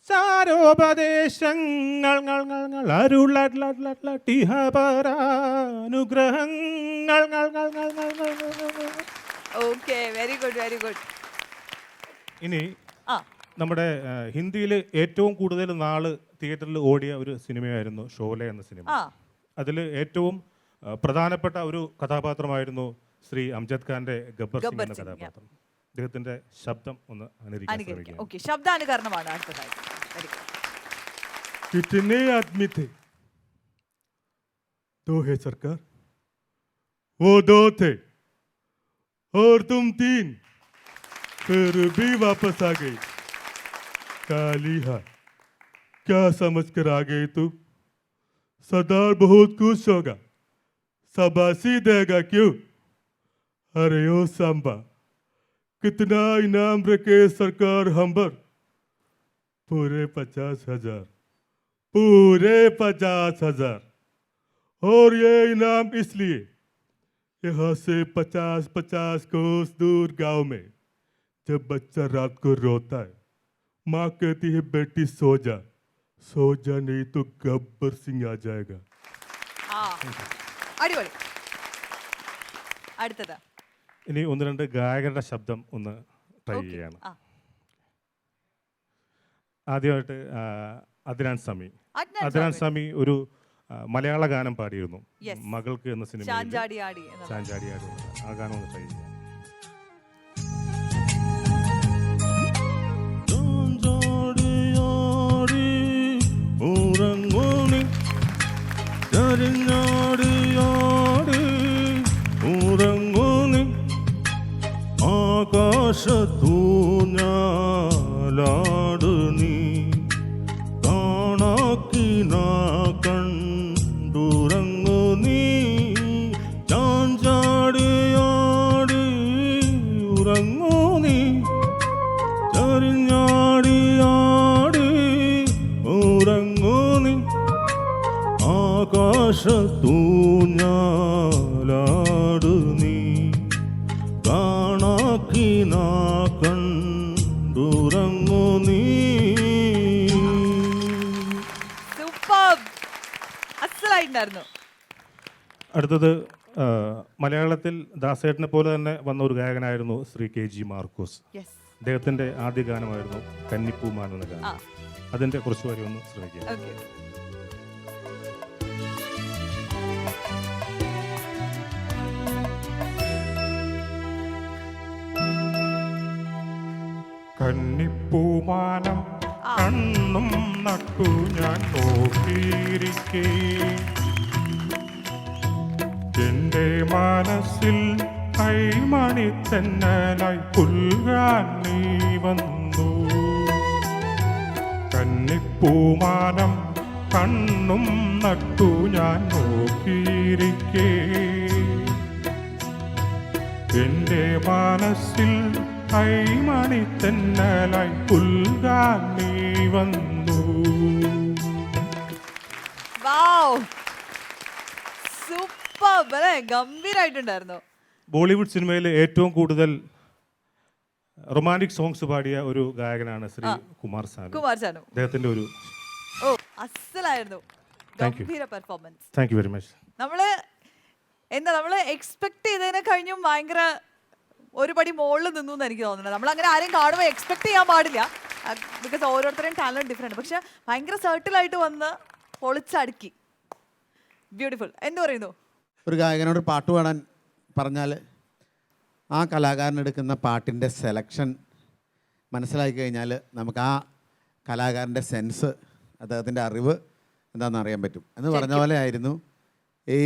സാരോപദേശങ്ങൾ അരുളനുഗ്രഹങ്ങൾ. Okay, very good, very good. ഇനി നമ്മുടെ ഹിന്ദിയിൽ ഏറ്റവും കൂടുതൽ നാള് തിയേറ്ററിൽ ഓടിയ ഒരു സിനിമയായിരുന്നു ഷോലെ എന്ന സിനിമ. അതിൽ ഏറ്റവും പ്രധാനപ്പെട്ട ഒരു കഥാപാത്രമായിരുന്നു ശ്രീ അംജദ് ഖാന്റെ ഗബ്ബർ സിംഗ് എന്ന കഥാപാത്രം. അദ്ദേഹത്തിന്റെ ശബ്ദം ഒന്ന് അനുകരിക്കാം. ഓക്കെ, ശബ്ദാനുകരണമാണ് അടുത്തതായി. कितने आदमी थे? 2 है सरकार, वो 2 थे और तुम 3, फिर भी वापस आ गई। काली हार क्या समझ कर आ गई तू? सरदार बहुत खुश होगा, शाबाशी देगा क्यों? अरे ओ सांबा, कितना इनाम रखे सरकार हम पर? पूरे 50,000, पूरे 50,000। और ये इनाम इसलिए यहाँ से 50-50 कोस दूर गांव में जब बच्चा रात को रोता है, माँ कहती है बेटी सो जा नहीं तो गब्बर सिंह आ जाएगा. ആ അടിപൊളി. അടുത്തത് ഇനി ഒന്ന് രണ്ട് ഗായകരുടെ ശബ്ദം ഒന്ന് ട്രൈ ചെയ്യാണ്. ആ. ആദ്യമായിട്ട് അദ്നാൻ സമി. അദ്നാൻ സമി ഒരു മലയാള ഗാനം പാടിയിരുന്നു, Yes. മകൾക്ക് എന്ന സിനിമ. ചാഞ്ചാടി ആടി എന്ന ചാഞ്ചാടി ആടി. ആ ഗാനം ഒന്ന് ട്രൈ ചെയ്യാം. ആകാശത്തൂഞ്ഞാലാടു നീ കാണാക്കിന കണ്ടുറങ്ങു നീ ചാഞ്ചാടിയാടി ഉറങ്ങു നീ ചരിഞ്ഞാടിയാടി ഉറങ്ങു നീ ആകാശത്തൂഞ്ഞാലാടു നീ കാണാക്കിന കണ്ടുറങ്ങു നീ. സൂപ്പർ, അസലായിട്ടുണ്ടായിരുന്നു. അടുത്തത് മലയാളത്തിൽ ദാസേട്ടനെ പോലെ തന്നെ വന്ന ഒരു ഗായകനായിരുന്നു ശ്രീ KG മാർക്കോസ്. യെസ്. അദ്ദേഹത്തിൻ്റെ ആദ്യ ഗാനമായിരുന്നു കന്നിപ്പൂമാൻ എന്ന ഗാനം. അതിൻ്റെ കുറച്ച് വരി ഒന്ന് ശ്രമിക്കുക. ഓക്കെ. കന്നിപ്പൂമാനം കണ്ണും നട്ടു ഞാൻ നോക്കിയിരിക്കേ, എന്റെ മനസ്സിൽ കൈമണി തന്നലായി പുൽകാൻ നീ വന്നു. കന്നിപ്പൂമാനം കണ്ണും നട്ടു ഞാൻ നോക്കിയിരിക്കേ, എന്റെ മനസ്സിൽ കൈമണി തന്നലായി പുൽകാൻ നീ വന്നു. വാവ്, സൂപ്പർ, അല്ലേ? ഗംഭീരായിട്ടുണ്ടായിരുന്നു. ബോളിവുഡ് സിനിമയിൽ ഏറ്റവും കൂടുതൽ റൊമാൻറ്റിക് സോങ്സ് പാടിയ ഒരു ഗായകനാണ് ശ്രീ കുമാർ സാനു. അദ്ദേഹത്തിന്റെ ഒരു ഓ, അസലായിരുന്നു. ഗംഭീര performance. Thank you very much. നമ്മള് എക്സ്പെക്ട് ചെയ്തതിനെ കഴിഞ്ഞും ഭയങ്കര ഒരു പടി മുകളിൽ നിന്നു എന്ന് എനിക്ക് തോന്നുന്നത്. നമ്മൾ അങ്ങനെ ആരെയും കാണുമ്പോൾ എക്സ്പെക്ട് ചെയ്യാൻ പാടില്ല, ബിക്കോസ് ഓരോരുത്തരുടെയും ടാലന്റ് ഡിഫറെന്റ്. പക്ഷെ ഭയങ്കര സർട്ടിലായിട്ട് വന്ന് പൊളിച്ചടുക്കി. ബ്യൂട്ടിഫുൾ. എന്ത് പറയുന്നു? ഒരു ഗായകനോട് പാട്ട് പാടാൻ പറഞ്ഞാൽ ആ കലാകാരൻ എടുക്കുന്ന പാട്ടിൻ്റെ സെലക്ഷൻ മനസ്സിലാക്കി കഴിഞ്ഞാൽ നമുക്ക് ആ കലാകാരൻ്റെ സെൻസ്, അദ്ദേഹത്തിൻ്റെ അറിവ് എന്താണെന്ന് അറിയാൻ പറ്റും. എന്ന് പറഞ്ഞ പോലെ ആയിരുന്നു ഈ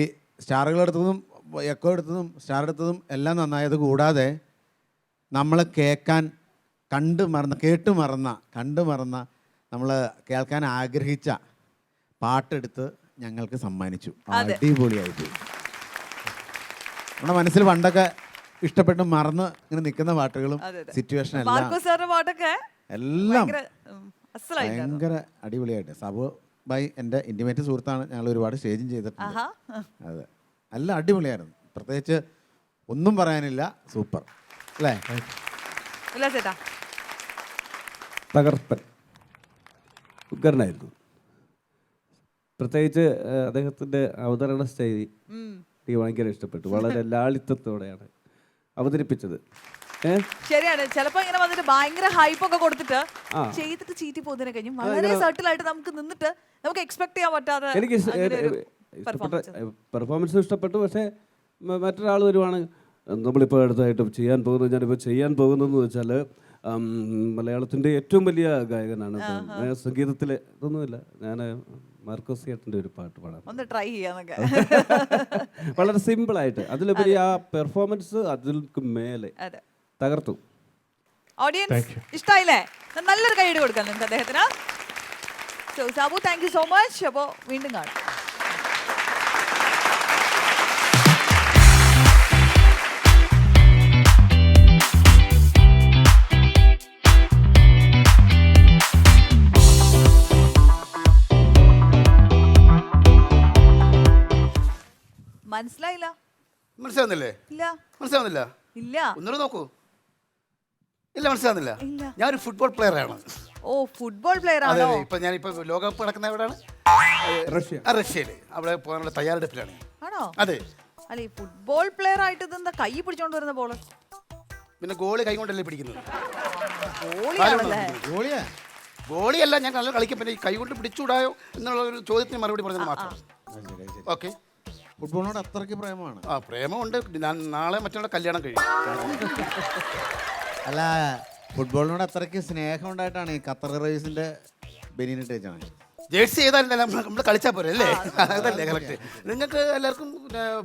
സ്റ്റാറുകളെടുത്തതും എക്കോ എടുത്തതും സ്റ്റാർ എടുത്തതും എല്ലാം നന്നായത് കൂടാതെ നമ്മൾ കേൾക്കാൻ കണ്ടു മറന്ന നമ്മൾ കേൾക്കാൻ ആഗ്രഹിച്ച പാട്ടെടുത്ത് ഞങ്ങൾക്ക് സമ്മാനിച്ചു. അടിപൊളിയായിപ്പോയി. നമ്മുടെ മനസ്സിൽ പണ്ടൊക്കെ ഇഷ്ടപ്പെട്ട് മറന്ന് ഇങ്ങനെ നിൽക്കുന്ന പാട്ടുകളും സിറ്റുവേഷൻ എല്ലാം ഭയങ്കര അടിപൊളിയായിട്ട്. സബു ബൈ എൻ്റെ ഇൻറ്റിമേറ്റ് സുഹൃത്താണ്, ഞങ്ങൾ ഒരുപാട് സ്റ്റേജും ചെയ്തിട്ടുണ്ട്. അതെ, എല്ലാം അടിപൊളിയായിരുന്നു. പ്രത്യേകിച്ച് ഒന്നും പറയാനില്ല, സൂപ്പർ അല്ലേ? തകർപ്പൻ, ഉഗ്രനായിരുന്നു. പ്രത്യേകിച്ച് അദ്ദേഹത്തിൻ്റെ അവതരണ ശൈലി എനിക്ക് ഭയങ്കര ഇഷ്ടപ്പെട്ടു. വളരെ ലാളിത്യത്തോടെയാണ് അവതരിപ്പിച്ചത്. ശരിയാണ്. ചിലപ്പോ ഇങ്ങനെ വന്നിട്ട് ഭയങ്കര ഹൈപ്പ് ഒക്കെ കൊടുത്തിട്ട് ചെയ്തിട്ട് ചീറ്റി പോകുന്നതിനെ കഴിഞ്ഞും വളരെ സർട്ടിലായിട്ട് നമുക്ക് നിന്നിട്ട് നമുക്ക് എക്സ്പെക്ട് ചെയ്യാൻ പറ്റാതെ എനിക്ക് പെർഫോമൻസ് ഇഷ്ടപ്പെട്ടു. പക്ഷേ മറ്റൊരാൾ വരുവാണ്, നമ്മളിപ്പോൾ അടുത്തായിട്ട് ഞാനിപ്പോൾ ചെയ്യാൻ പോകുന്നതെന്ന് വെച്ചാൽ മലയാളത്തിൻ്റെ ഏറ്റവും വലിയ ഗായകനാണ്. സംഗീതത്തിലെ ഇതൊന്നുമില്ല, ഞാൻ മാർക്കോസ് ചേട്ടൻ്റെ ഒരു പാട്ട് പാടാം. ഒന്ന് ട്രൈ ചെയ്യാന്നൊക്കെ. വളരെ സിമ്പിളായിട്ട്, അതിലുപരി ആ പെർഫോമൻസ് അതിൽക്ക് മേലെ തകർത്തു. ഓഡിയൻസ് ഇഷ്ടായില്ലേ? നല്ലൊരു കൈയ്യടി കൊടുക്കാം നിങ്ങൾക്ക് അദ്ദേഹത്തിന്. So Sabu, thank you so much. അപ്പോൾ വീണ്ടും കാണാം. മനസ്സിലായില്ല? മനസ്സിലാവുന്നില്ലേ? ഇല്ല മനസ്സിലാവുന്നില്ല? ഇല്ല ഒന്നുകൂടെ നോക്കൂ. ഇല്ല, മനസ്സിലാവുന്നില്ല? ഇല്ല. ഞാനൊരു ഫുട്ബോൾ പ്ലെയർ ആണ്. ഓ ഫുട്ബോൾ പ്ലെയർ അതെ ആണോ? അതെ. ഇപ്പൊ ഞാനിപ്പോ ലോകകപ്പ് നടക്കുന്ന എവിടെയാണ്? റഷ്യ. റഷ്യയില്. അവിടെ പോകാനുള്ള തയ്യാറെടുപ്പിലാണ്. ആണോ? അതെ. അല്ല ഈ ഫുട്ബോൾ പ്ലെയർ ആയിട്ട് ഇതെന്താ കൈ പിടിച്ചോണ്ട് വരുന്ന ബോള്? പിന്നെ ഗോളി കൈ കൊണ്ടല്ലേ പിടിക്കുന്നത്? ഗോളിയാണല്ലേ? ഗോളിയാ? ഗോളിയല്ല, ഞാൻ നല്ല കളിക്കും. പിന്നെ ഈ കൈ കൊണ്ട് പിടിച്ചുകൂടായോ എന്നുള്ള ഒരു ചോദ്യത്തിന് മറുപടി പറഞ്ഞത് മാത്രം. ഓക്കെ. ഫുട്ബോളിനോട് അത്രയ്ക്ക് പ്രേമമാണ്. ആ പ്രേമമുണ്ട്. ഞാൻ നാളെ മറ്റുള്ള കല്യാണം കഴിയും. അല്ല, ഫുട്ബോളിനോട് അത്രയ്ക്ക് സ്നേഹം ഉണ്ടായിട്ടാണ് ഈ ഖത്തർ റൈസിന്റെ ബെനീനിട്ട് വെച്ചാണ്. ജേഴ്സി ചെയ്താൽ നമ്മൾ കളിച്ചാൽ പോരെ അല്ലേ? അതല്ലേ കറക്റ്റ്. നിങ്ങൾക്ക് എല്ലാവർക്കും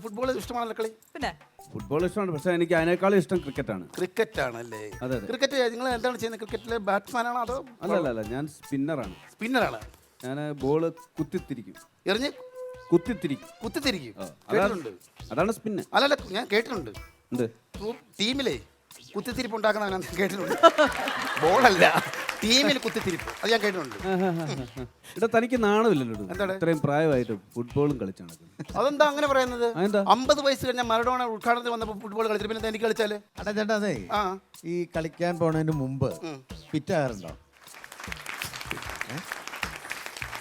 ഫുട്ബോൾ ഇഷ്ടമാണല്ലോ കളി? പിന്നെ ഫുട്ബോൾ ഇഷ്ടമാണ്, പക്ഷേ എനിക്ക് അതിനേക്കാളും ഇഷ്ടം ക്രിക്കറ്റാണ്. ക്രിക്കറ്റ് ആണല്ലേ? അതെ അതെ. ക്രിക്കറ്റ് നിങ്ങൾ എന്താണ് ചെയ്യുന്നത്? ക്രിക്കറ്റിലെ ബാറ്റ്സ്മാൻ ആണോ അതോ? അല്ല, ഞാൻ സ്പിന്നറാണ്. സ്പിന്നറാണ്. ഞാൻ ബോള് കുത്തിത്തിരിക്കും. എറിഞ്ഞ് കുത്തിത്തിരിക്കും. കുത്തിത്തിരിക്കും. അതാണ് കേട്ടിട്ടുണ്ട്. അതാണ് സ്പിന്ന്. അല്ലല്ല, ഞാൻ കേട്ടിട്ടുണ്ട്. എന്ത് ടീമിലെ കുത്തിത്തിരിപ്പ് ഉണ്ടാക്കുന്ന കേട്ടിട്ടുണ്ട്. ബോളല്ല, ടീമിൽ കുത്തിത്തിരിപ്പ്. അത് ഞാൻ കേട്ടിട്ടുണ്ട്. ഇവിടെ തനിക്ക് നാണമില്ലല്ലോ. എന്താണ്? ഇത്രയും പ്രായമായിട്ട് ഫുട്ബോളും കളിച്ചു നടക്കുന്നത്. അതെന്താ അങ്ങനെ പറയുന്നത്? അതെന്താ? 50 വയസ്സ് കഴിഞ്ഞാൽ മറഡോണ ഉദ്ഘാടനത്തിൽ വന്നപ്പോൾ ഫുട്ബോൾ കളിച്ചിട്ട് പിന്നെ എനിക്ക് കളിച്ചാല്? അടാ ചേട്ടാ, അതെ ആ ഈ കളിക്കാൻ പോണതിന് മുമ്പ് ഫിറ്റ് ആകാറുണ്ടോ?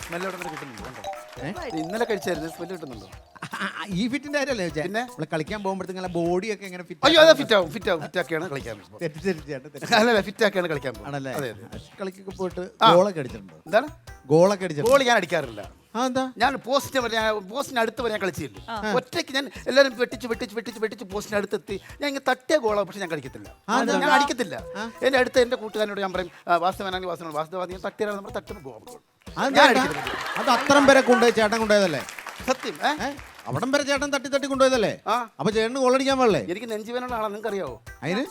സ്മെല്ല് എവിടെ നിന്ന് കിട്ടുന്നുണ്ടോ? ഇന്നലെ കഴിച്ചായിരുന്നു. സ്മെല്ല് കിട്ടുന്നുണ്ടോ? ഈ ഫിറ്റിന്റെ കാര്യമല്ലേ ചോദിച്ചാൽ? പിന്നെ നമ്മള് കളിക്കാൻ പോകുമ്പോഴത്തേക്കും ബോഡി ഒക്കെ എങ്ങനെ ഫിറ്റ്? അയ്യോ, അതെ, ഫിറ്റ് ആക്കിയാണ് കളിക്കാൻ. അല്ലല്ല, ഫിറ്റ് ആക്കിയാണ് കളിക്കാൻ പോകുന്നത്. ആണല്ലേ? അതെ അതെ. കളിക്കൊക്കെ പോയിട്ട് ഗോളൊക്കെ അടിച്ചിട്ടുണ്ടോ? എന്താണ് ഗോളൊക്കെ അടിച്ചിട്ടുണ്ടോ? ഗോൾ ഞാൻ അടിക്കാറില്ല. എന്താ? ഞാൻ പോസ്റ്റിന് അടുത്ത് വരെ ഞാൻ കളിച്ചില്ല. ഒറ്റയ്ക്ക് ഞാൻ എല്ലാവരും വെട്ടിച്ച് പോസ്റ്റിന് അടുത്തെത്തി ഞാൻ ഇങ്ങനെ തട്ടിയ ഗോളാണ്. പക്ഷെ ഞാൻ കളിക്കത്തില്ല. ഞാൻ അടിക്കത്തില്ല. എൻ്റെ അടുത്ത് എൻ്റെ കൂട്ടുകാരനോട് ഞാൻ പറയും, വാസ്തവനാണെങ്കിൽ വാസ്തവാദി തട്ടിയാണ് നമ്മൾ തട്ടുമ്പോൾ ഗോൾ. ഞാൻ അടിക്കത്തില്ല. അത് അത്രം വരെ കൊണ്ടുപോയി ചേട്ടൻ കൊണ്ടുപോയതല്ലേ? സത്യം. അവിടം വരെ ചേട്ടൻ തട്ടി കൊണ്ടുപോയതല്ലേ? ആ, അപ്പൊ ചേട്ടന് ഗോളടിക്കാൻ പാടില്ലേ? എനിക്ക് നെഞ്ചുവേനുള്ള ആളാണ്. നിങ്ങൾക്ക് അറിയാവോ? അതിന്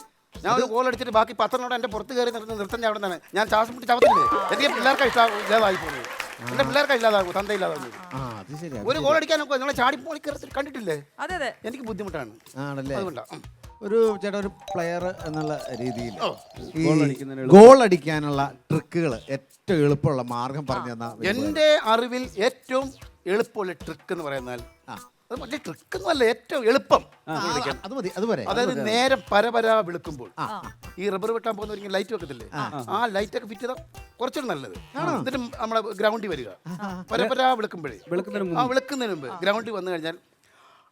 ഞാൻ ഒരു ഗോൾ അടിച്ചിട്ട് ബാക്കി 10 എൻ്റെ പുറത്ത് കയറി നിർത്തുന്ന അവിടെ നിന്നാണ്. ഞാൻ ശ്വാസം മുട്ടി ചവത്തില്ലേ? എനിക്ക് പിള്ളേർക്ക് ഇല്ലാതായി പോകുന്നത്. എൻ്റെ പിള്ളേർക്ക് ഇല്ലാതാകും, തന്ത ഇല്ലാതാകും. അത് ശരി. ഒരു ഗോൾ അടിക്കാനൊക്കെ നിങ്ങളെ ചാടി പോളി കണ്ടിട്ടില്ലേ? അതെ അതെ. എനിക്ക് ബുദ്ധിമുട്ടാണ്. ആണല്ലേ? അതുകൊണ്ടാണ്. ഒരു ചേട്ടാ, ഒരു പ്ലെയർ എന്നുള്ള രീതിയിൽ ഈ ഗോൾ അടിക്കുന്നതിന് ഗോൾ അടിക്കാനുള്ള ട്രിക്കുകൾ ഏറ്റവും എളുപ്പമുള്ള മാർഗം പറഞ്ഞു തന്നാൽ. എൻ്റെ അറിവിൽ ഏറ്റവും എളുപ്പമുള്ള ട്രിക്ക് എന്ന് പറയുന്നാൽ അത് മറ്റേ ട്രിക്ക് ഒന്നുമല്ല, ഏറ്റവും എളുപ്പം. അത് മതി, അത് വരെ. അതായത് നേരെ പരപര വിളിക്കുമ്പോൾ ഈ റബ്ബർ വെട്ടാൻ പോകുന്ന ലൈറ്റ് വെക്കത്തില്ലേ, ആ ലൈറ്റ് ഒക്കെ ഫിറ്റ് ചെയ്താൽ കുറച്ചുകൂടി നല്ലത്. എന്നിട്ട് നമ്മളെ ഗ്രൗണ്ടിൽ വരിക, പരപര വിളിക്കുമ്പോഴേ വിളിക്കുന്നതിന് മുമ്പ് ഗ്രൗണ്ടിൽ വന്നു കഴിഞ്ഞാൽ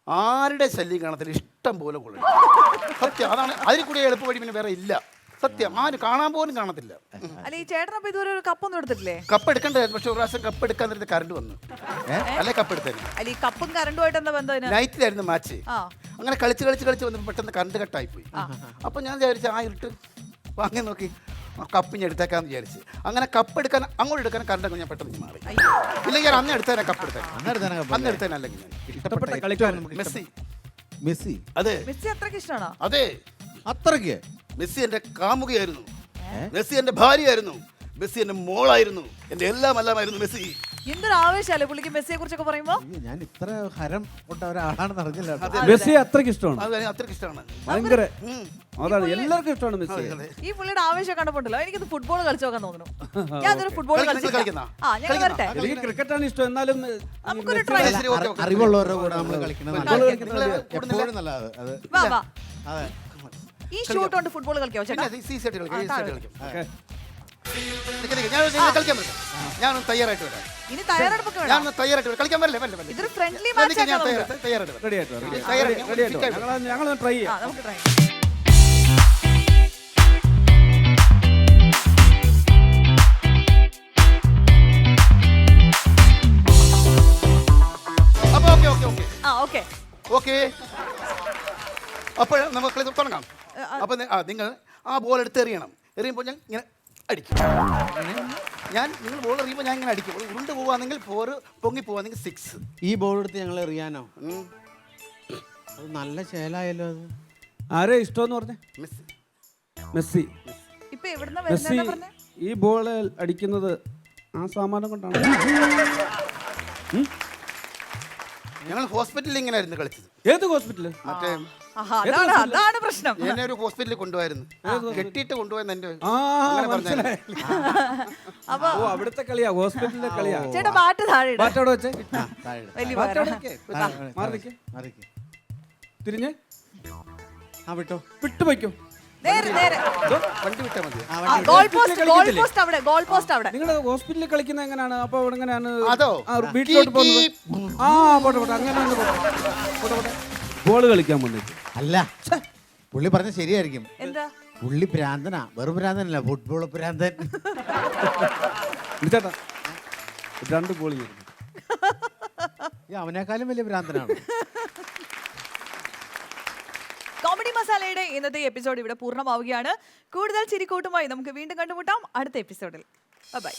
ആരുടെ ശല്യം കാണത്തില്ല, ഇഷ്ടം പോലെ കൊള്ളും. സത്യം, അതാണ്. അതിൽ കൂടി എളുപ്പ വഴി പിന്നെ വേറെ ഇല്ല. സത്യം, ആരും കാണാൻ പോലും കാണത്തില്ല. അല്ല ഈ ചേട്ടനപ്പൊ ഇതുവരെ ഒരു കപ്പൊന്നും എടുത്തിട്ടില്ലേ? കപ്പ് എടുക്കണ്ടായിരുന്നു, പക്ഷെ ഒരു പ്രാവശ്യം കപ്പ് എടുക്കാൻ നേരത്തെ കറണ്ട് വന്നു. അല്ലെ കപ്പ് എടുത്തേനെ. അല്ല ഈ കപ്പും കറണ്ടുമായിട്ട് എന്താ ബന്ധം? നൈറ്റിലായിരുന്നു മാച്ച്. അങ്ങനെ കളിച്ച് വന്നപ്പോൾ പെട്ടെന്ന് കറണ്ട് കട്ടായി പോയി. അപ്പൊ ഞാൻ വിചാരിച്ചു ആ ഇരുട്ട് അങ്ങനെ നോക്കി കപ്പ് ഞാൻ എടുത്തേക്കാന്ന് വിചാരിച്ചു. അങ്ങനെ കപ്പ് എടുക്കാൻ അങ്ങോട്ട് എടുക്കാൻ കറണ്ട് ഞാൻ പെട്ടെന്ന് മാറി. ഇല്ലെങ്കിൽ ഞാൻ അന്ന് എടുത്തേനെ കപ്പ് എടുത്തേനെ. അല്ലെങ്കിൽ ഇഷ്ടപ്പെട്ട കളിക്കാരൻ മെസ്സി. മെസ്സി? അതെ. മെസ്സി അത്രയ്ക്ക് ഇഷ്ടമാണോ? അതെ, അത്രയ്ക്ക്. മെസ്സി എന്റെ കാമുകയായിരുന്നു, മെസ്സി എന്റെ ഭാര്യയായിരുന്നു, മെസ്സി എന്റെ മോളായിരുന്നു, എന്റെ എല്ലാമായിരുന്നു മെസ്സി. എന്തൊരു ആവേശമല്ലേ പുള്ളിക്ക് മെസ്സിയെ കുറിച്ചൊക്കെ പറയുമ്പോ. ഞാൻ ഇത്ര ഹരം കൊണ്ട ഒരാളാണെന്ന് അറിഞ്ഞില്ല. മെസ്സി അത്രയ്ക്ക് ഇഷ്ടമാണ്. അത്രയ്ക്ക് ഇഷ്ടമാണ്. ഭയങ്കര അതാണ്, എല്ലാവർക്കും ഇഷ്ടമാണ് മെസ്സി. ഈ പുള്ളിയുടെ ആവേശം കണ്ടപ്പോണ്ടല്ലോ എനിക്കിത് ഫുട്ബോൾ കളിച്ചു നോക്കാൻ തോന്നുന്നു. ഞാൻ ഫുട്ബോൾ കളിക്കുന്ന വരട്ടെ. എനിക്ക് ക്രിക്കറ്റാണ് ഇഷ്ടം, എന്നാലും നമുക്കൊരു ട്രൈ. അറിവുള്ളവരുടെ കൂടെ നമ്മൾ കളിക്കുന്നത് എപ്പോഴും നല്ലത്. അത് അതെ. ഈ ഷൂട്ട് കൊണ്ട് ഫുട്ബോൾ കളിക്കാവോ ചേട്ടാ? ഞാൻ തയ്യാറായിട്ട് വരാം. ഇനി തയ്യാറെടുപ്പൊക്കെ വേണം. ഞാൻ തയ്യാറായിട്ട് വരാം. കളിക്കാൻ വരില്ലേ? ഇതൊരു ഫ്രണ്ട്ലി മാച്ച് ആണ്. തയ്യാറായിട്ട് റെഡി ആയിട്ട് ഞങ്ങൾ ട്രൈ ചെയ്യാം. നമുക്ക് ട്രൈ. ഓക്കെ, അപ്പോൾ നമുക്ക് തുടങ്ങാം. അപ്പൊ നിങ്ങൾ ആ ബോൾ എടുത്ത് എറിയുമ്പോൾ ഞാൻ ഇങ്ങനെ അടിക്കും. നിങ്ങൾ ബോൾ എറിയുമ്പോൾ ഞാൻ ഇങ്ങനെ അടിക്കും. ഉരുണ്ട് പോവാണെങ്കിൽ 4, പൊങ്ങി പോവാണെങ്കിൽ 6. ഈ ബോൾ എടുത്ത് ഞങ്ങൾ എറിയാനോ? അത് നല്ല ശേലായല്ലോ. അത് ആരെ ഇഷ്ടമെന്ന് പറഞ്ഞേ? മെസ്സി. ഇപ്പൊ എവിടുന്നാ വരുന്നതെന്നാ പറഞ്ഞേ? ഈ ബോൾ അടിക്കുന്നത് ആ സാമാനം കൊണ്ടാണ്. ഞങ്ങൾ ഹോസ്പിറ്റലിൽ ഇങ്ങനെ ആയിരുന്നു കളിച്ചത്. ഏത് ഹോസ്പിറ്റല്? മറ്റേ അതാണ് പ്രശ്നം. എന്നെ ഒരു ഹോസ്പിറ്റലിൽ കൊണ്ടുപോയിരുന്നു, കെട്ടിയിട്ട് കൊണ്ടുപോയെന്ന് എന്റെ അപ്പൊ അവിടുത്തെ കളിയാ, ഹോസ്പിറ്റലിലെ കളിയാ. ചേട്ടാ ബാറ്റ് താഴെ ബാറ്റ് അവിടെ വെച്ചേ. വലിയ തിരിഞ്ഞ് ആ വിട്ടോ. വിട്ടു വയ്ക്കോ. നേരെ നേരെ വണ്ടി വിട്ടാൽ മതി. ഗോൾ പോസ്റ്റ് ഗോൾ പോസ്റ്റ് അവിടെ ഗോൾ പോസ്റ്റ് അവിടെ. നിങ്ങൾ ഹോസ്പിറ്റലിൽ കളിക്കുന്നത് എങ്ങനെയാണ്? അപ്പൊ എങ്ങനെയാണ് അതോ? വീട്ടിലോട്ട് പോകുന്നത്? ആ പോട്ടെ പോട്ടെ, അങ്ങനെ തന്നെ പോട്ടെ. ബോൾ കളിക്കാൻ വന്നിട്ട് അല്ല പുള്ളി പറഞ്ഞ ശരിയായിരിക്കും. എന്താ പുള്ളി ഭ്രാന്തനാ, വെറും ഭ്രാന്തനല്ല, ഫുട്ബോൾ ഭ്രാന്തൻ. ചേട്ടാ 2 ബോൾ അവനേക്കാളും വലിയ ഭ്രാന്തനാണ്. കോമഡി മസാലയുടെ ഇന്നത്തെ എപ്പിസോഡ് ഇവിടെ പൂർണ്ണമാവുകയാണ്. കൂടുതൽ ചിരിക്കൂട്ടുമായി നമുക്ക് വീണ്ടും കണ്ടുമുട്ടാം അടുത്ത എപ്പിസോഡിൽ. ബൈ.